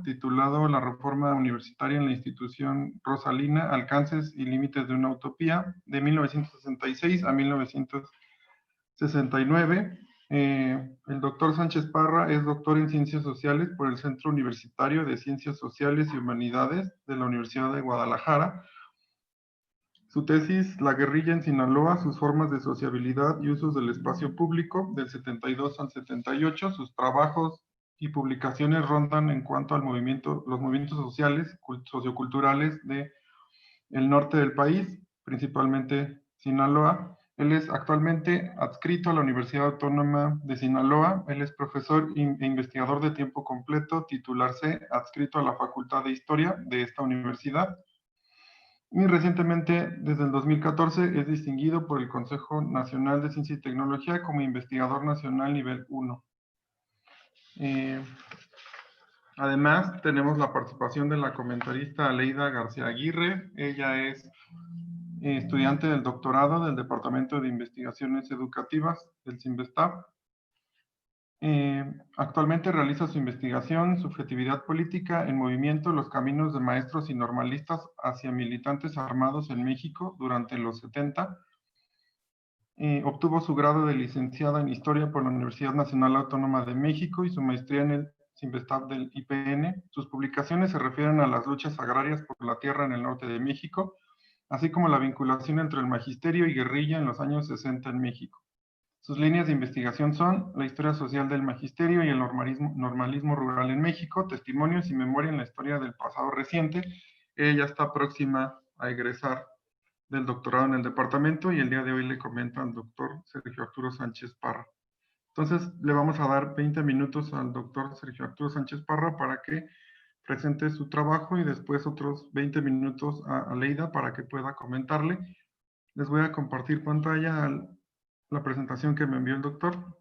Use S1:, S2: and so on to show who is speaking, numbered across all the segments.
S1: titulado La reforma universitaria en la institución Rosalina, alcances y límites de una utopía, de 1966 a 1969. El doctor Sánchez Parra es doctor en Ciencias Sociales por el Centro Universitario de Ciencias Sociales y Humanidades de la Universidad de Guadalajara. Su tesis, La guerrilla en Sinaloa, sus formas de sociabilidad y usos del espacio público, del 72 al 78. Sus trabajos y publicaciones rondan en cuanto al los movimientos sociales, socioculturales del norte del país, principalmente Sinaloa. Él es actualmente adscrito a la Universidad Autónoma de Sinaloa. Él es profesor e investigador de tiempo completo, titular C, adscrito a la Facultad de Historia de esta universidad. Y recientemente, desde el 2014, es distinguido por el Consejo Nacional de Ciencia y Tecnología como investigador nacional nivel 1. Además, tenemos la participación de la comentarista Aleida García Aguirre. Ella es estudiante del doctorado del Departamento de Investigaciones Educativas del CINVESTAB. Actualmente realiza su investigación Subjetividad política en movimiento, los caminos de maestros y normalistas hacia militantes armados en México durante los 70. Obtuvo su grado de licenciada en Historia por la Universidad Nacional Autónoma de México y su maestría en el CINVESTAB del IPN. Sus publicaciones se refieren a las luchas agrarias por la tierra en el norte de México, así como la vinculación entre el magisterio y guerrilla en los años 60 en México. Sus líneas de investigación son la historia social del magisterio y el normalismo rural en México, testimonios y memoria en la historia del pasado reciente. Ella está próxima a egresar del doctorado en el departamento y el día de hoy le comenta al doctor Sergio Arturo Sánchez Parra. Entonces le vamos a dar 20 minutos al doctor Sergio Arturo Sánchez Parra para que presente su trabajo y después otros 20 minutos a Aleida para que pueda comentarle. Les voy a compartir pantalla la presentación que me envió el doctor.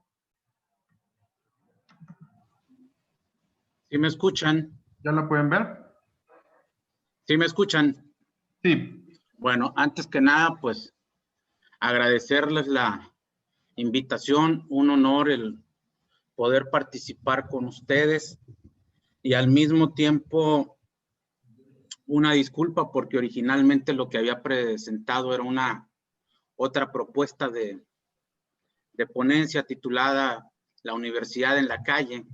S2: ¿Sí me escuchan?
S1: ¿Ya la pueden ver?
S2: ¿Sí me escuchan?
S1: Sí.
S2: Bueno, antes que nada, pues agradecerles la invitación, un honor el poder participar con ustedes y al mismo tiempo una disculpa porque originalmente lo que había presentado era otra propuesta de ponencia titulada La Universidad en la Calle,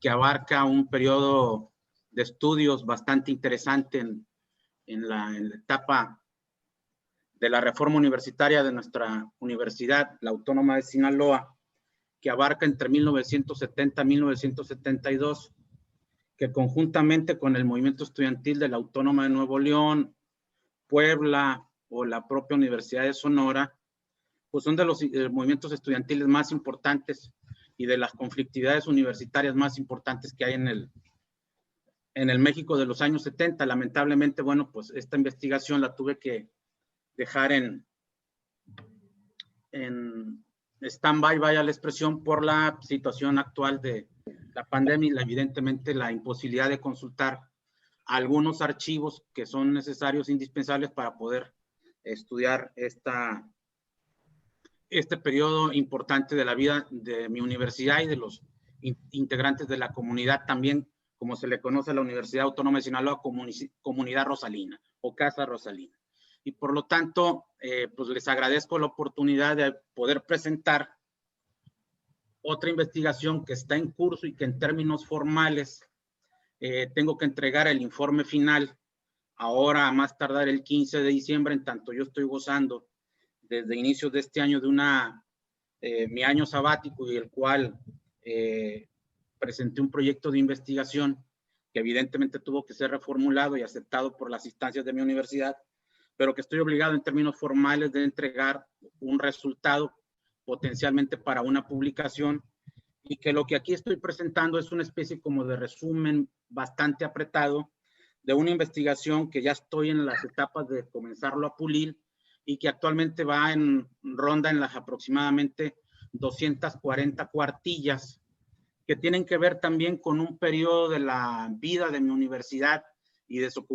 S2: que abarca un periodo de estudios bastante interesante en la etapa de la reforma universitaria de nuestra universidad, la Autónoma de Sinaloa, que abarca entre 1970 y 1972, que conjuntamente con el movimiento estudiantil de la Autónoma de Nuevo León, Puebla o la propia Universidad de Sonora, pues son de los movimientos estudiantiles más importantes y de las conflictividades universitarias más importantes que hay en el México de los años 70. Lamentablemente, bueno, pues esta investigación la tuve que dejar en stand-by, vaya la expresión, por la situación actual de la pandemia y evidentemente la imposibilidad de consultar algunos archivos que son necesarios, indispensables para poder estudiar este periodo importante de la vida de mi universidad y de los integrantes de la comunidad también, como se le conoce a la Universidad Autónoma de Sinaloa, Comunidad Rosalina o Casa Rosalina. Y por lo tanto, pues les agradezco la oportunidad de poder presentar otra investigación que está en curso y que en términos formales tengo que entregar el informe final ahora a más tardar el 15 de diciembre, en tanto yo estoy gozando desde inicios de este año de mi año sabático y el cual presenté un proyecto de investigación que evidentemente tuvo que ser reformulado y aceptado por las instancias de mi universidad, pero que estoy obligado en términos formales de entregar un resultado potencialmente para una publicación y que lo que aquí estoy presentando es una especie como de resumen bastante apretado de una investigación que ya estoy en las etapas de comenzarlo a pulir y que actualmente ronda en las aproximadamente 240 cuartillas que tienen que ver también con un periodo de la vida de mi universidad y de su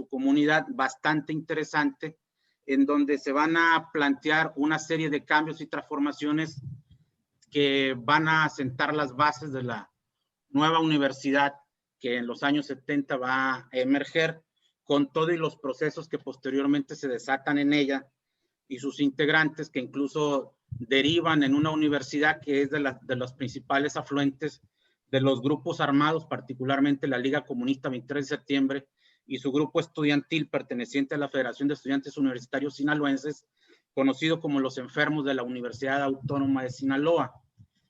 S2: comunidad bastante interesante, en donde se van a plantear una serie de cambios y transformaciones que van a sentar las bases de la nueva universidad que en los años 70 va a emerger, con todos los procesos que posteriormente se desatan en ella y sus integrantes, que incluso derivan en una universidad que es de los principales afluentes de los grupos armados, particularmente la Liga Comunista 23 de septiembre y su grupo estudiantil perteneciente a la Federación de Estudiantes Universitarios Sinaloenses, conocido como los Enfermos de la Universidad Autónoma de Sinaloa,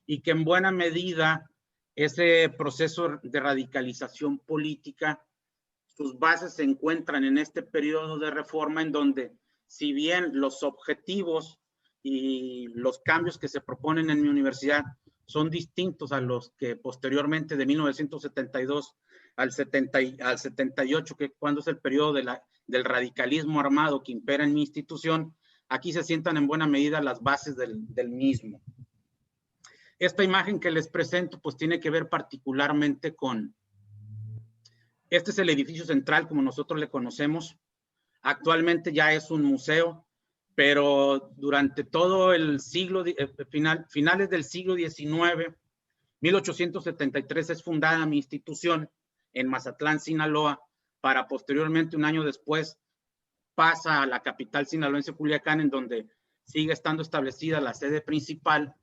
S2: y que en buena medida ese proceso de radicalización política, sus bases se encuentran en este periodo de reforma, en donde, si bien los objetivos y los cambios que se proponen en mi universidad son distintos a los que posteriormente de 1972 al 78, que cuando es el periodo del radicalismo armado que impera en mi institución, aquí se sientan en buena medida las bases del mismo. Esta imagen que les presento pues tiene que ver particularmente con, este es el edificio central como nosotros le conocemos, actualmente ya es un museo, pero durante todo el siglo, finales del siglo XIX, 1873 es fundada mi institución en Mazatlán, Sinaloa, para posteriormente, un año después, pasa a la capital sinaloense, Culiacán, en donde sigue estando establecida la sede principal.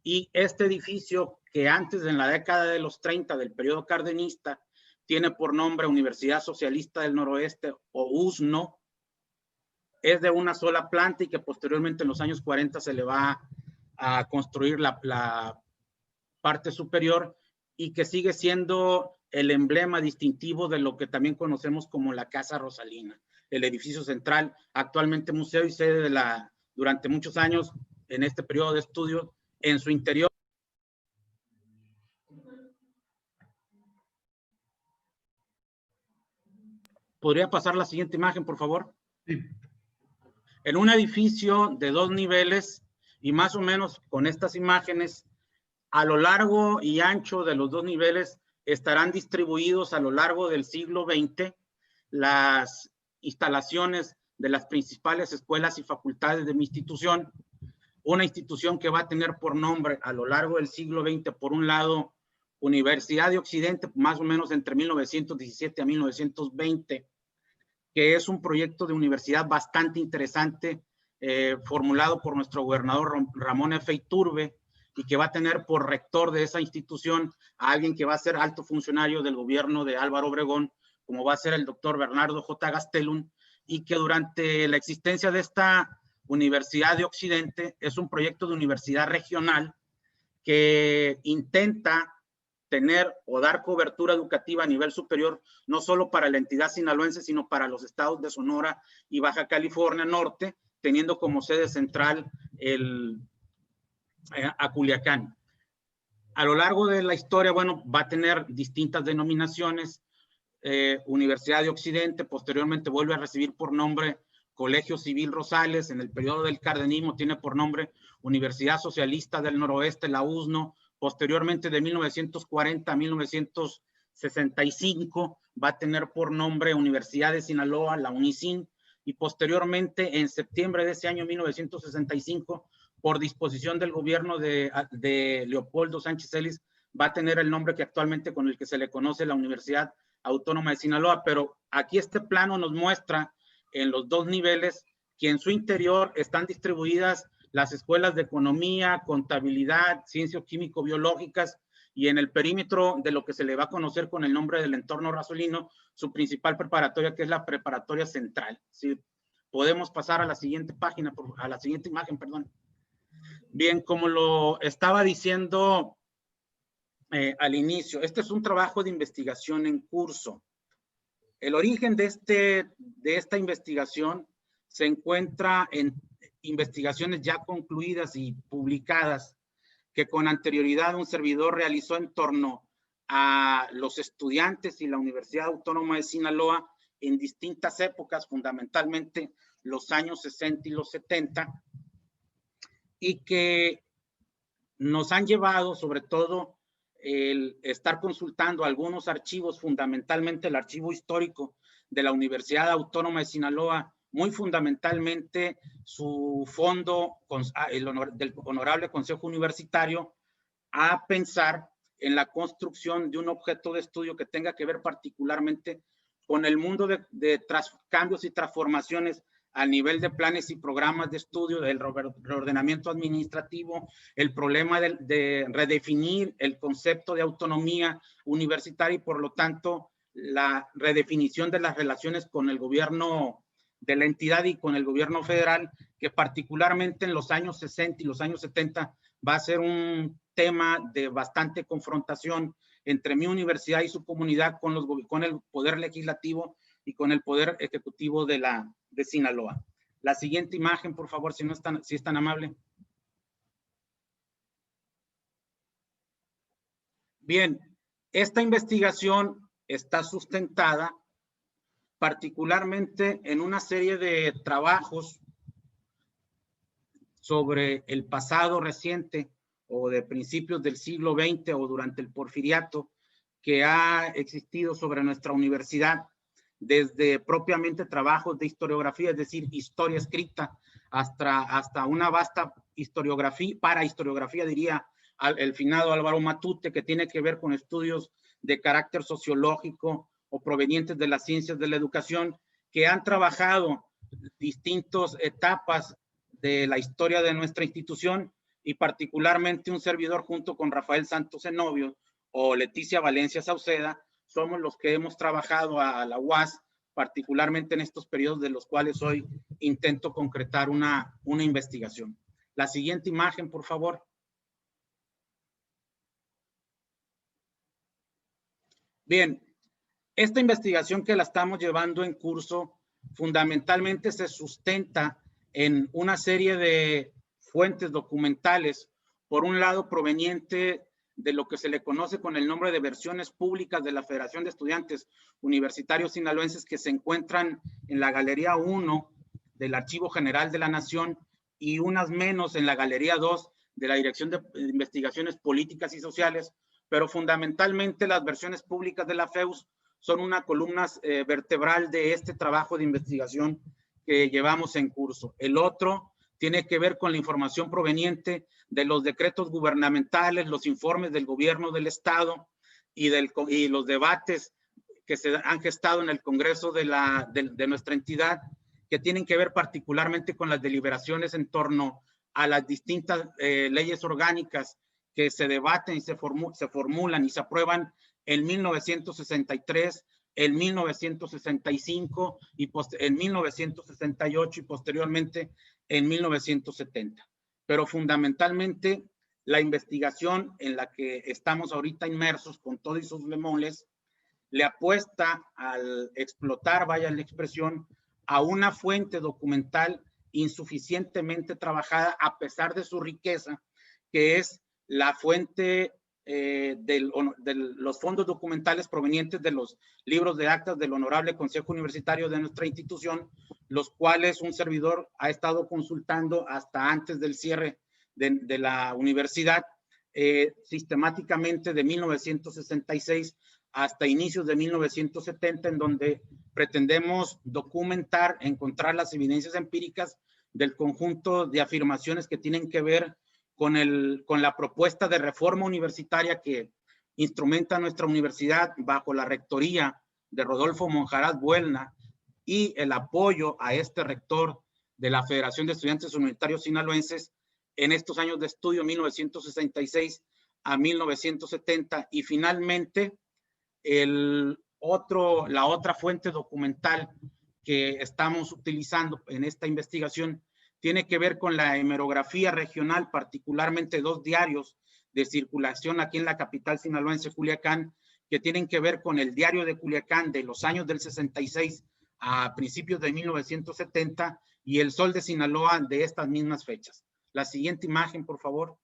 S2: Y este edificio, que antes, en la década de los 30 del periodo cardenista, tiene por nombre Universidad Socialista del Noroeste, o USNO, es de una sola planta y que posteriormente en los años 40 se le va a construir la parte superior, y que sigue siendo el emblema distintivo de lo que también conocemos como la Casa Rosalina, el edificio central, actualmente museo y sede durante muchos años en este periodo de estudio, en su interior. ¿Podría pasar la siguiente imagen, por favor?
S1: Sí.
S2: En un edificio de 2 niveles, y más o menos con estas imágenes, a lo largo y ancho de los 2 niveles estarán distribuidos a lo largo del siglo XX las instalaciones de las principales escuelas y facultades de mi institución. Una institución que va a tener por nombre a lo largo del siglo XX, por un lado, Universidad de Occidente, más o menos entre 1917 a 1920, que es un proyecto de universidad bastante interesante, formulado por nuestro gobernador Ramón F. Iturbe, y que va a tener por rector de esa institución a alguien que va a ser alto funcionario del gobierno de Álvaro Obregón, como va a ser el doctor Bernardo J. Gastelum, y que durante la existencia de esta Universidad de Occidente es un proyecto de universidad regional que intenta tener o dar cobertura educativa a nivel superior, no solo para la entidad sinaloense, sino para los estados de Sonora y Baja California Norte, teniendo como sede central a Culiacán. A lo largo de la historia, bueno, va a tener distintas denominaciones. Universidad de Occidente, posteriormente vuelve a recibir por nombre Colegio Civil Rosales, en el periodo del cardenismo tiene por nombre Universidad Socialista del Noroeste, la USNO, posteriormente de 1940 a 1965 va a tener por nombre Universidad de Sinaloa, la UNISIN, y posteriormente en septiembre de ese año 1965, por disposición del gobierno de Leopoldo Sánchez Celis, va a tener el nombre que actualmente con el que se le conoce, la Universidad Autónoma de Sinaloa. Pero aquí este plano nos muestra en los 2 niveles que en su interior están distribuidas las escuelas de economía, contabilidad, ciencias químico-biológicas, y en el perímetro de lo que se le va a conocer con el nombre del entorno rasolino, su principal preparatoria, que es la preparatoria central. ¿Sí? Podemos pasar a la siguiente página, a la siguiente imagen, perdón. Bien, como lo estaba diciendo al inicio, este es un trabajo de investigación en curso. El origen de esta investigación se encuentra en investigaciones ya concluidas y publicadas que con anterioridad un servidor realizó en torno a los estudiantes y la Universidad Autónoma de Sinaloa en distintas épocas, fundamentalmente los años 60 y los 70, y que nos han llevado sobre todo el estar consultando algunos archivos, fundamentalmente el archivo histórico de la Universidad Autónoma de Sinaloa, muy fundamentalmente su fondo del Honorable Consejo Universitario, a pensar en la construcción de un objeto de estudio que tenga que ver particularmente con el mundo de cambios y transformaciones a nivel de planes y programas de estudio, del reordenamiento administrativo, el problema de redefinir el concepto de autonomía universitaria y por lo tanto la redefinición de las relaciones con el gobierno de la entidad y con el gobierno federal, que particularmente en los años 60 y los años 70 va a ser un tema de bastante confrontación entre mi universidad y su comunidad con el poder legislativo y con el poder ejecutivo de Sinaloa. La siguiente imagen, por favor, si es tan amable. Bien, esta investigación está sustentada particularmente en una serie de trabajos sobre el pasado reciente o de principios del siglo XX o durante el porfiriato que ha existido sobre nuestra universidad, desde propiamente trabajos de historiografía, es decir, historia escrita, hasta una vasta historiografía, diría el finado Álvaro Matute, que tiene que ver con estudios de carácter sociológico o provenientes de las ciencias de la educación, que han trabajado distintas etapas de la historia de nuestra institución y particularmente un servidor junto con Rafael Santos Zenobio o Leticia Valencia Sauceda, somos los que hemos trabajado a la UAS, particularmente en estos periodos de los cuales hoy intento concretar una investigación. La siguiente imagen, por favor. Bien, esta investigación que la estamos llevando en curso fundamentalmente se sustenta en una serie de fuentes documentales, por un lado proveniente de lo que se le conoce con el nombre de versiones públicas de la Federación de Estudiantes Universitarios Sinaloenses, que se encuentran en la Galería 1 del Archivo General de la Nación y unas menos en la Galería 2 de la Dirección de Investigaciones Políticas y Sociales, pero fundamentalmente las versiones públicas de la FEUS son una columna vertebral de este trabajo de investigación que llevamos en curso. El otro tiene que ver con la información proveniente de los decretos gubernamentales, los informes del gobierno del Estado y los debates que se han gestado en el Congreso de nuestra entidad, que tienen que ver particularmente con las deliberaciones en torno a las distintas leyes orgánicas que se debaten y se formulan y se aprueban en 1963, en 1965, en 1968 y posteriormente en 1970. Pero fundamentalmente la investigación en la que estamos ahorita inmersos con todos sus bemoles le apuesta al explotar, vaya la expresión, a una fuente documental insuficientemente trabajada a pesar de su riqueza, que es la fuente de los fondos documentales provenientes de los libros de actas del Honorable Consejo Universitario de nuestra institución, los cuales un servidor ha estado consultando hasta antes del cierre de la universidad, sistemáticamente de 1966 hasta inicios de 1970, en donde pretendemos documentar, encontrar las evidencias empíricas del conjunto de afirmaciones que tienen que ver con la propuesta de reforma universitaria que instrumenta nuestra universidad bajo la rectoría de Rodolfo Monjaraz Buelna y el apoyo a este rector de la Federación de Estudiantes Universitarios Sinaloenses en estos años de estudio 1966 a 1970 y finalmente la otra fuente documental que estamos utilizando en esta investigación tiene que ver con la hemerografía regional, particularmente 2 diarios de circulación aquí en la capital sinaloense, Culiacán, que tienen que ver con el diario de Culiacán de los años del 66 a principios de 1970 y el Sol de Sinaloa de estas mismas fechas. La siguiente imagen, por favor.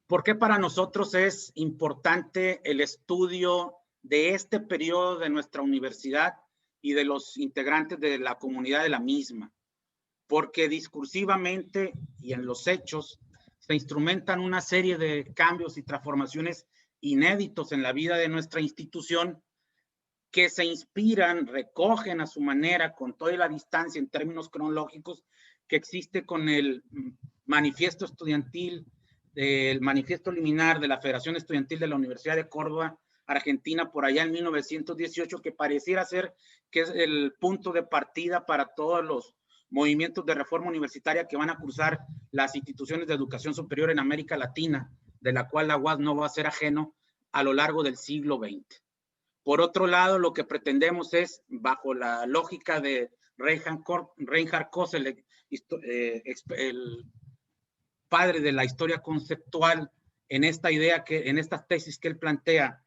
S2: ¿Por qué para nosotros es importante el estudio de este periodo de nuestra universidad y de los integrantes de la comunidad de la misma? Porque discursivamente y en los hechos se instrumentan una serie de cambios y transformaciones inéditos en la vida de nuestra institución que se inspiran, recogen a su manera, con toda la distancia en términos cronológicos que existe con el manifiesto estudiantil, el manifiesto liminar de la Federación Estudiantil de la Universidad de Córdoba, Argentina, por allá en 1918, que pareciera ser que es el punto de partida para todos los movimientos de reforma universitaria que van a cursar las instituciones de educación superior en América Latina, de la cual la UAS no va a ser ajeno a lo largo del siglo XX. Por otro lado, lo que pretendemos es, bajo la lógica de Reinhard Koselleck, el padre de la historia conceptual, en esta idea, en estas tesis que él plantea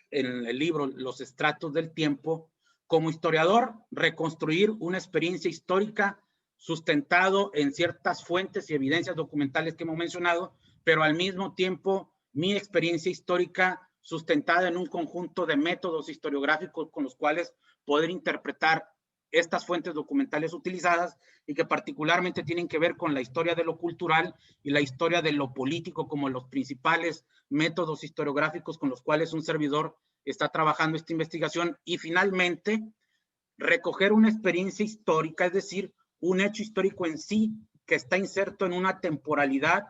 S2: en el libro Los estratos del tiempo, como historiador, reconstruir una experiencia histórica sustentado en ciertas fuentes y evidencias documentales que hemos mencionado, pero al mismo tiempo mi experiencia histórica sustentada en un conjunto de métodos historiográficos con los cuales poder interpretar estas fuentes documentales utilizadas y que particularmente tienen que ver con la historia de lo cultural y la historia de lo político como los principales métodos historiográficos con los cuales un servidor está trabajando esta investigación, y finalmente recoger una experiencia histórica, es decir, un hecho histórico en sí que está inserto en una temporalidad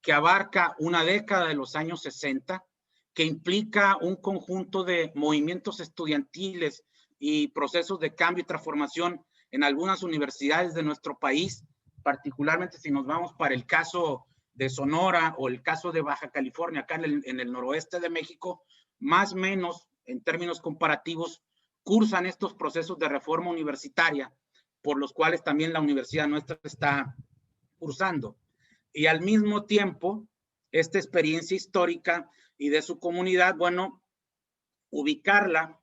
S2: que abarca una década de los años 60, que implica un conjunto de movimientos estudiantiles y procesos de cambio y transformación en algunas universidades de nuestro país, particularmente si nos vamos para el caso de Sonora o el caso de Baja California, acá en el noroeste de México, más o menos en términos comparativos, cursan estos procesos de reforma universitaria, por los cuales también la universidad nuestra está cursando. Y al mismo tiempo, esta experiencia histórica y de su comunidad, bueno, ubicarla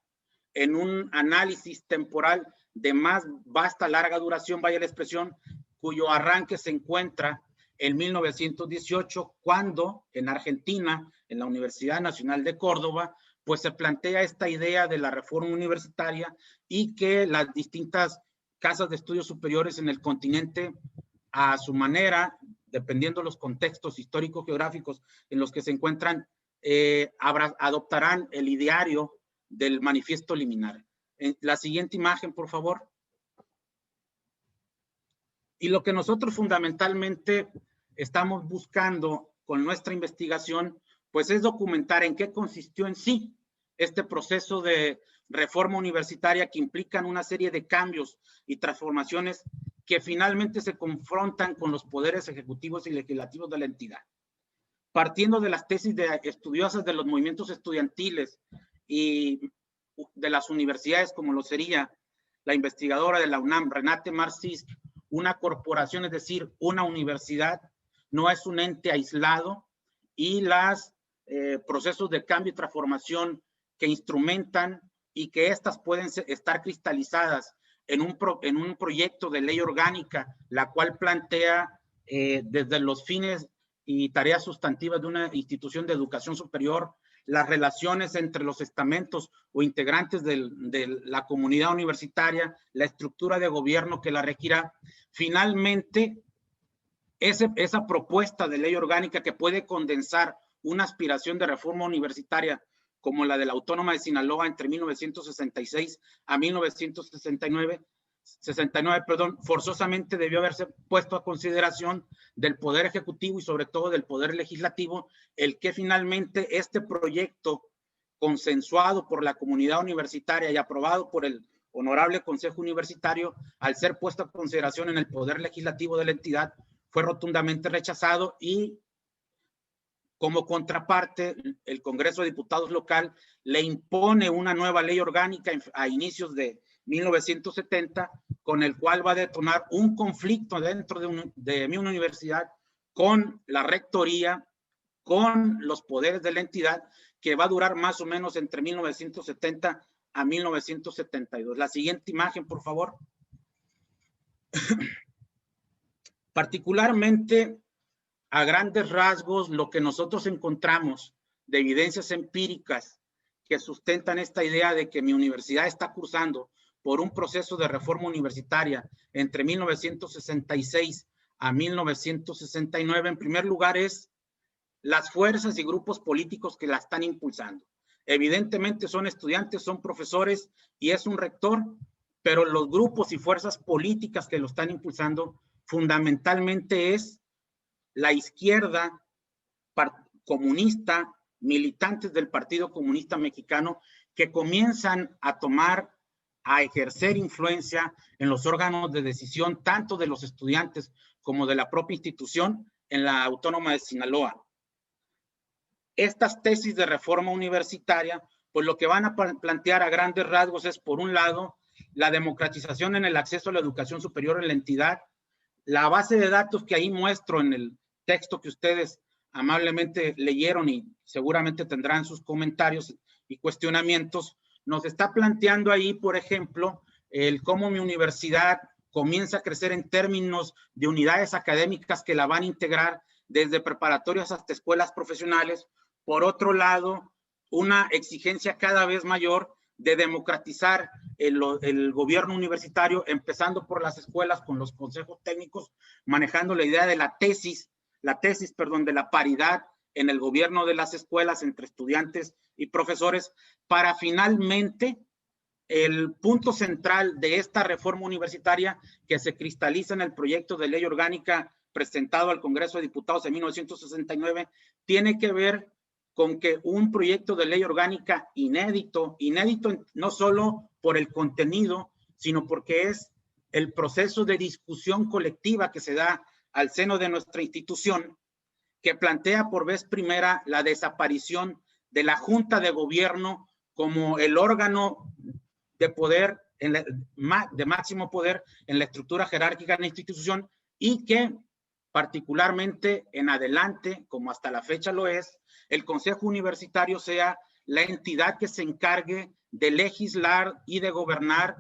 S2: en un análisis temporal de más vasta, larga duración, vaya la expresión, cuyo arranque se encuentra en 1918, cuando en Argentina, en la Universidad Nacional de Córdoba, pues se plantea esta idea de la reforma universitaria y que las distintas casas de estudios superiores en el continente, a su manera, dependiendo de los contextos históricos geográficos en los que se encuentran, adoptarán el ideario del manifiesto liminar. La siguiente imagen, por favor. Y lo que nosotros fundamentalmente estamos buscando con nuestra investigación, pues es documentar en qué consistió en sí este proceso de reforma universitaria que implican una serie de cambios y transformaciones que finalmente se confrontan con los poderes ejecutivos y legislativos de la entidad. Partiendo de las tesis de estudiosas de los movimientos estudiantiles y de las universidades, como lo sería la investigadora de la UNAM, Renate Marcis, una corporación, es decir, una universidad, no es un ente aislado, y los procesos de cambio y transformación que instrumentan y que estas pueden estar cristalizadas en un proyecto de ley orgánica, la cual plantea desde los fines y tareas sustantivas de una institución de educación superior, las relaciones entre los estamentos o integrantes de la comunidad universitaria, la estructura de gobierno que la requiera. Finalmente, esa propuesta de ley orgánica que puede condensar una aspiración de reforma universitaria como la de la Autónoma de Sinaloa entre 1966 a 1969, forzosamente debió haberse puesto a consideración del Poder Ejecutivo y sobre todo del Poder Legislativo, el que finalmente este proyecto consensuado por la comunidad universitaria y aprobado por el Honorable Consejo Universitario, al ser puesto a consideración en el Poder Legislativo de la entidad, fue rotundamente rechazado, y como contraparte, el Congreso de Diputados local le impone una nueva ley orgánica a inicios de 1970, con el cual va a detonar un conflicto dentro de mi universidad con la rectoría, con los poderes de la entidad, que va a durar más o menos entre 1970 a 1972. La siguiente imagen, por favor. Particularmente, a grandes rasgos, lo que nosotros encontramos de evidencias empíricas que sustentan esta idea de que mi universidad está cursando por un proceso de reforma universitaria entre 1966 a 1969, en primer lugar, es las fuerzas y grupos políticos que la están impulsando. Evidentemente son estudiantes, son profesores y es un rector, pero los grupos y fuerzas políticas que lo están impulsando fundamentalmente es la izquierda comunista, militantes del Partido Comunista Mexicano, que comienzan a ejercer influencia en los órganos de decisión, tanto de los estudiantes como de la propia institución en la Autónoma de Sinaloa. Estas tesis de reforma universitaria, pues lo que van a plantear a grandes rasgos es, por un lado, la democratización en el acceso a la educación superior en la entidad. La base de datos que ahí muestro en el texto que ustedes amablemente leyeron y seguramente tendrán sus comentarios y cuestionamientos, nos está planteando ahí, por ejemplo, el cómo mi universidad comienza a crecer en términos de unidades académicas que la van a integrar desde preparatorias hasta escuelas profesionales. Por otro lado, una exigencia cada vez mayor de democratizar el gobierno universitario, empezando por las escuelas con los consejos técnicos, manejando la idea de la tesis, de la paridad en el gobierno de las escuelas entre estudiantes y profesores, para finalmente el punto central de esta reforma universitaria que se cristaliza en el proyecto de ley orgánica presentado al Congreso de Diputados en 1969, tiene que ver con que un proyecto de ley orgánica inédito no solo por el contenido, sino porque es el proceso de discusión colectiva que se da al seno de nuestra institución, que plantea por vez primera la desaparición de la Junta de Gobierno como el órgano de poder, de máximo poder en la estructura jerárquica de la institución, y que particularmente en adelante, como hasta la fecha lo es, el Consejo Universitario sea la entidad que se encargue de legislar y de gobernar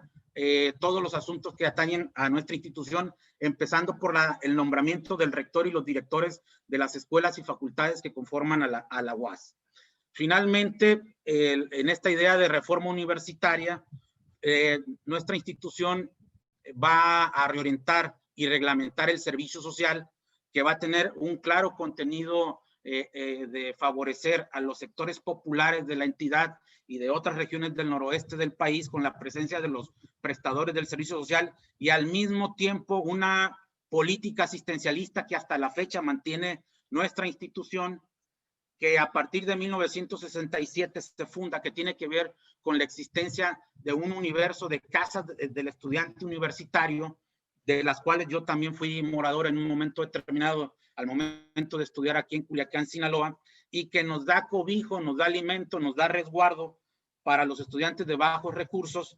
S2: todos los asuntos que atañen a nuestra institución, empezando por el nombramiento del rector y los directores de las escuelas y facultades que conforman a la UAS. Finalmente, en esta idea de reforma universitaria, nuestra institución va a reorientar y reglamentar el servicio social, que va a tener un claro contenido de favorecer a los sectores populares de la entidad y de otras regiones del noroeste del país con la presencia de los prestadores del servicio social, y al mismo tiempo una política asistencialista que hasta la fecha mantiene nuestra institución, que a partir de 1967 se funda, que tiene que ver con la existencia de un universo de casas del estudiante universitario, de las cuales yo también fui morador en un momento determinado, al momento de estudiar aquí en Culiacán, Sinaloa, y que nos da cobijo, nos da alimento, nos da resguardo para los estudiantes de bajos recursos,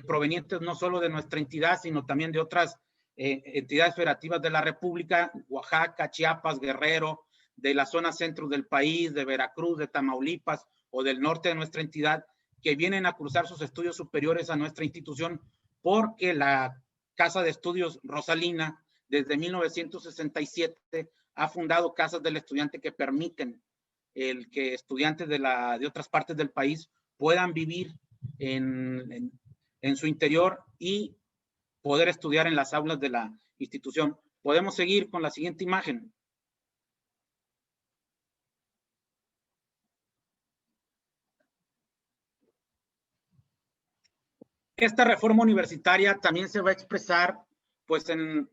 S2: provenientes no solo de nuestra entidad, sino también de otras entidades federativas de la República, Oaxaca, Chiapas, Guerrero, de la zona centro del país, de Veracruz, de Tamaulipas o del norte de nuestra entidad, que vienen a cursar sus estudios superiores a nuestra institución, porque la Casa de Estudios Rosalina, desde 1967, ha fundado casas del estudiante que permiten el que estudiantes de otras partes del país puedan vivir en su interior y poder estudiar en las aulas de la institución. Podemos seguir con la siguiente imagen. Esta reforma universitaria también se va a expresar pues en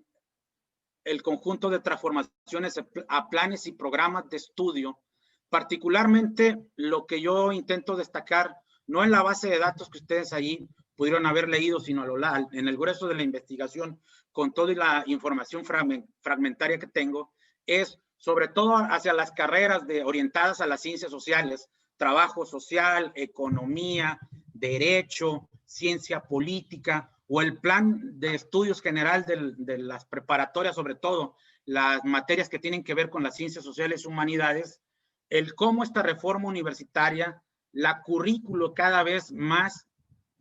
S2: el conjunto de transformaciones a planes y programas de estudio. Particularmente lo que yo intento destacar, no en la base de datos que ustedes ahí pudieron haber leído, sino en el grueso de la investigación, con toda la información fragmentaria que tengo, es sobre todo hacia las carreras orientadas a las ciencias sociales, trabajo social, economía, derecho, ciencia política, o el plan de estudios general de las preparatorias, sobre todo las materias que tienen que ver con las ciencias sociales y humanidades, el cómo esta reforma universitaria, la currículo cada vez más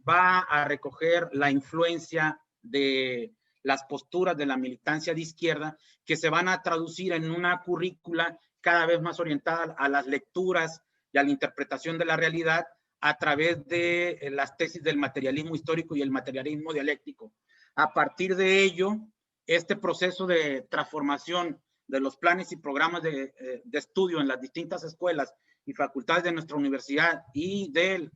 S2: va a recoger la influencia de las posturas de la militancia de izquierda, que se van a traducir en una currícula cada vez más orientada a las lecturas y a la interpretación de la realidad, a través de las tesis del materialismo histórico y el materialismo dialéctico. A partir de ello, este proceso de transformación de los planes y programas de estudio en las distintas escuelas y facultades de nuestra universidad y del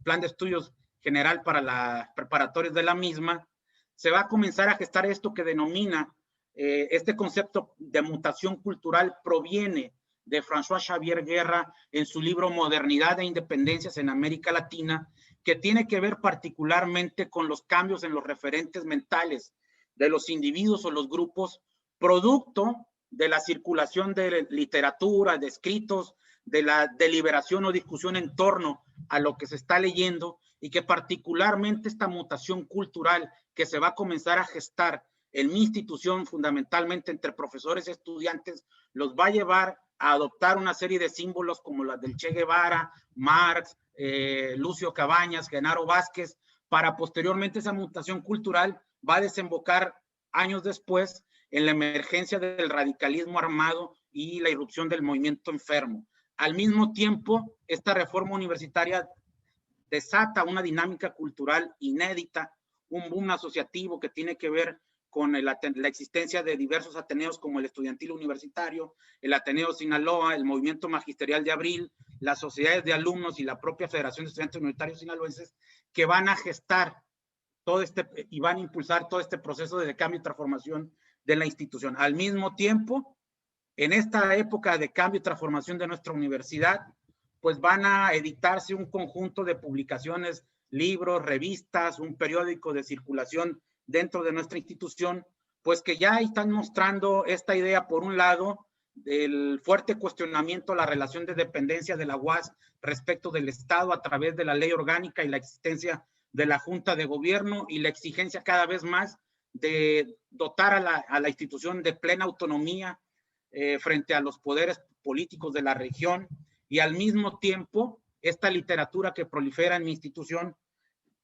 S2: plan de estudios general para las preparatorias de la misma, se va a comenzar a gestar esto que denomina, este concepto de mutación cultural proviene de François Xavier Guerra en su libro Modernidad e Independencias en América Latina, que tiene que ver particularmente con los cambios en los referentes mentales de los individuos o los grupos, producto de la circulación de literatura, de escritos, de la deliberación o discusión en torno a lo que se está leyendo, y que particularmente esta mutación cultural que se va a comenzar a gestar en mi institución, fundamentalmente entre profesores y estudiantes, los va a llevar a adoptar una serie de símbolos como las del Che Guevara, Marx, Lucio Cabañas, Genaro Vázquez, para posteriormente esa mutación cultural va a desembocar años después en la emergencia del radicalismo armado y la irrupción del movimiento enfermo. Al mismo tiempo, esta reforma universitaria desata una dinámica cultural inédita, un boom asociativo que tiene que ver con la existencia de diversos ateneos como el Estudiantil Universitario, el Ateneo Sinaloa, el Movimiento Magisterial de Abril, las sociedades de alumnos y la propia Federación de Estudiantes Universitarios Sinaloenses, que van a gestar todo este y van a impulsar todo este proceso de cambio y transformación de la institución. Al mismo tiempo, en esta época de cambio y transformación de nuestra universidad, pues van a editarse un conjunto de publicaciones, libros, revistas, un periódico de circulación dentro de nuestra institución, pues que ya están mostrando esta idea, por un lado, del fuerte cuestionamiento a la relación de dependencia de la UAS respecto del Estado a través de la ley orgánica y la existencia de la Junta de Gobierno, y la exigencia cada vez más de dotar a la institución de plena autonomía frente a los poderes políticos de la región, y al mismo tiempo esta literatura que prolifera en mi institución,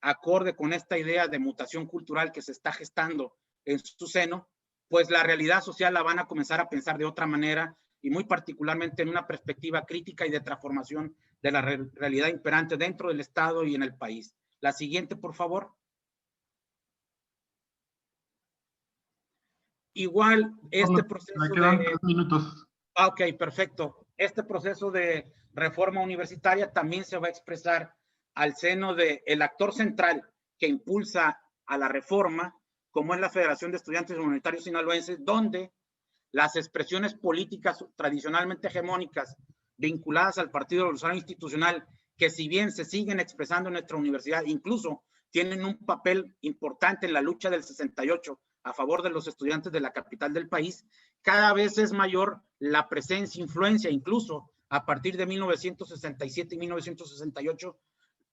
S2: acorde con esta idea de mutación cultural que se está gestando en su seno, pues la realidad social la van a comenzar a pensar de otra manera, y muy particularmente en una perspectiva crítica y de transformación de la realidad imperante dentro del Estado y en el país. La siguiente, por favor. Igual, este proceso
S1: me quedan 3 minutos.
S2: Ok, perfecto. Este proceso de reforma universitaria también se va a expresar al seno del actor central que impulsa a la reforma, como es la Federación de Estudiantes Universitarios Sinaloenses, donde las expresiones políticas tradicionalmente hegemónicas vinculadas al Partido Revolucionario Institucional, que si bien se siguen expresando en nuestra universidad, incluso tienen un papel importante en la lucha del 68 a favor de los estudiantes de la capital del país, cada vez es mayor la presencia, influencia, incluso a partir de 1967 y 1968,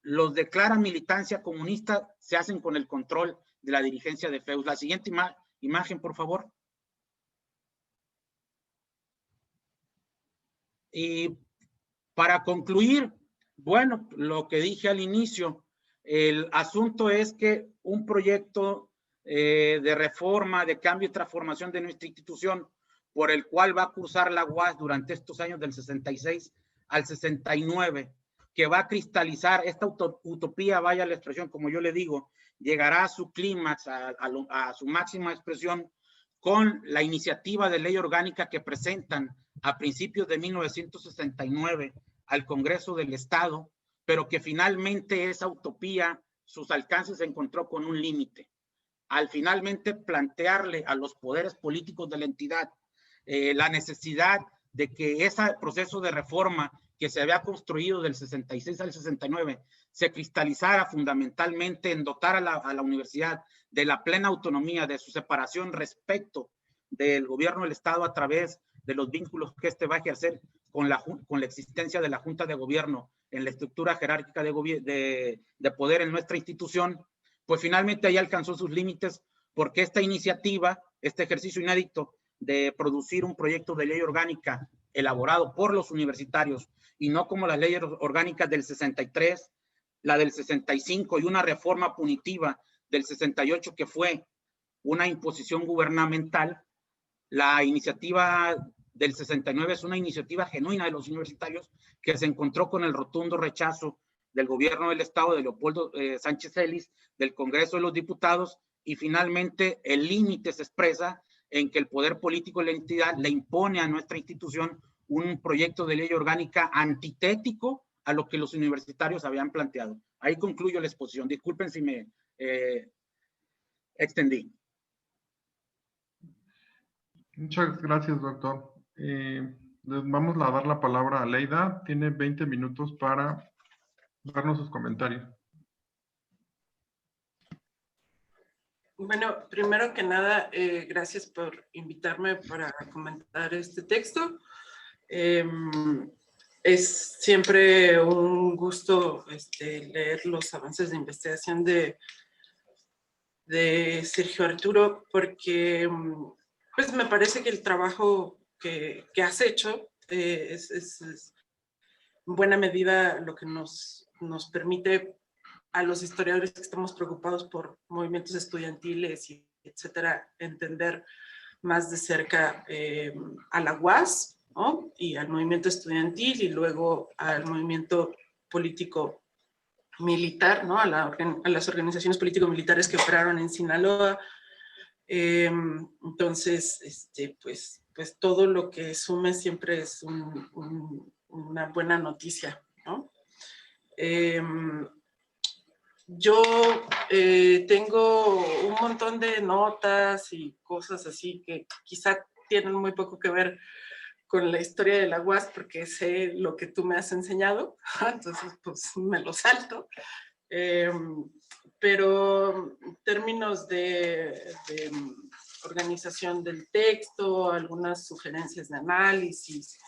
S2: los declaran militancia comunista, se hacen con el control de la dirigencia de FEUS. La siguiente imagen, por favor. Y para concluir, bueno, lo que dije al inicio, el asunto es que un proyecto de reforma, de cambio y transformación de nuestra institución, por el cual va a cursar la UAS durante estos años del 66 al 69, que va a cristalizar esta utopía, vaya la expresión, como yo le digo, llegará a su clímax, a su máxima expresión, con la iniciativa de ley orgánica que presentan a principios de 1969 al Congreso del Estado, pero que finalmente esa utopía, sus alcances se encontró con un límite. Al finalmente plantearle a los poderes políticos de la entidad la necesidad de que ese proceso de reforma que se había construido del 66 al 69 se cristalizara fundamentalmente en dotar a la universidad de la plena autonomía, de su separación respecto del gobierno del Estado a través de los vínculos que este va a ejercer con la existencia de la Junta de Gobierno en la estructura jerárquica de poder en nuestra institución, pues finalmente ahí alcanzó sus límites, porque esta iniciativa, este ejercicio inédito de producir un proyecto de ley orgánica elaborado por los universitarios y no como las leyes orgánicas del 63, la del 65 y una reforma punitiva del 68 que fue una imposición gubernamental, la iniciativa del 69 es una iniciativa genuina de los universitarios que se encontró con el rotundo rechazo del gobierno del Estado de Leopoldo Sánchez Celis, del Congreso de los Diputados, y finalmente el límite se expresa en que el poder político de la entidad le impone a nuestra institución un proyecto de ley orgánica antitético a lo que los universitarios habían planteado. Ahí concluyo la exposición. Disculpen si me extendí.
S1: Muchas gracias, doctor. Les vamos a dar la palabra a Leida. Tiene 20 minutos para darnos sus comentarios.
S3: Bueno, primero que nada, gracias por invitarme para comentar este texto. Es siempre un gusto leer los avances de investigación de Sergio Arturo, porque pues me parece que el trabajo que has hecho es en buena medida lo que nos permite a los historiadores que estamos preocupados por movimientos estudiantiles y etcétera, entender más de cerca a la UAS, ¿no? Y al movimiento estudiantil y luego al movimiento político militar, ¿no? A las organizaciones político-militares que operaron en Sinaloa. Entonces, pues todo lo que sume siempre es una buena noticia, ¿no? Yo tengo un montón de notas y cosas así que quizá tienen muy poco que ver con la historia de la UAS porque sé lo que tú me has enseñado, entonces pues me lo salto. Pero en términos de organización del texto, algunas sugerencias de análisis,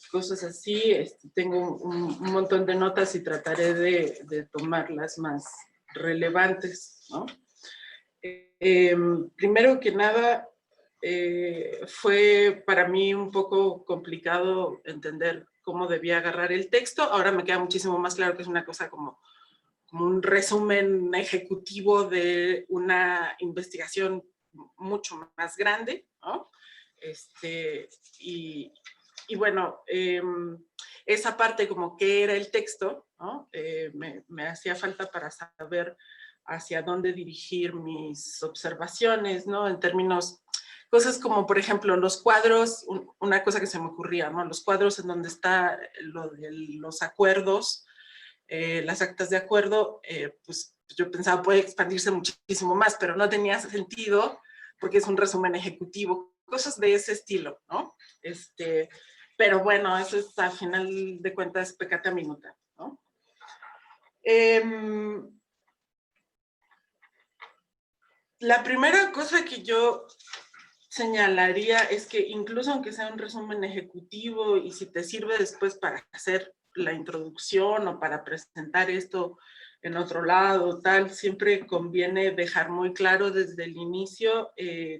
S3: cosas así, tengo un montón de notas y trataré de tomar las más relevantes, ¿no? Primero que nada, fue para mí un poco complicado entender cómo debía agarrar el texto. Ahora me queda muchísimo más claro que es una cosa como un resumen ejecutivo de una investigación mucho más grande, ¿no? Y bueno, esa parte como qué era el texto, ¿no? Me hacía falta para saber hacia dónde dirigir mis observaciones, ¿no? En términos, cosas como, por ejemplo, los cuadros, una cosa que se me ocurría, ¿no? Los cuadros en donde está los acuerdos, las actas de acuerdo, pues yo pensaba puede expandirse muchísimo más, pero no tenía sentido porque es un resumen ejecutivo, cosas de ese estilo, ¿no? Pero bueno, eso es al final de cuentas peccata minuta, ¿no? La primera cosa que yo señalaría es que incluso aunque sea un resumen ejecutivo y si te sirve después para hacer la introducción o para presentar esto en otro lado, tal, siempre conviene dejar muy claro desde el inicio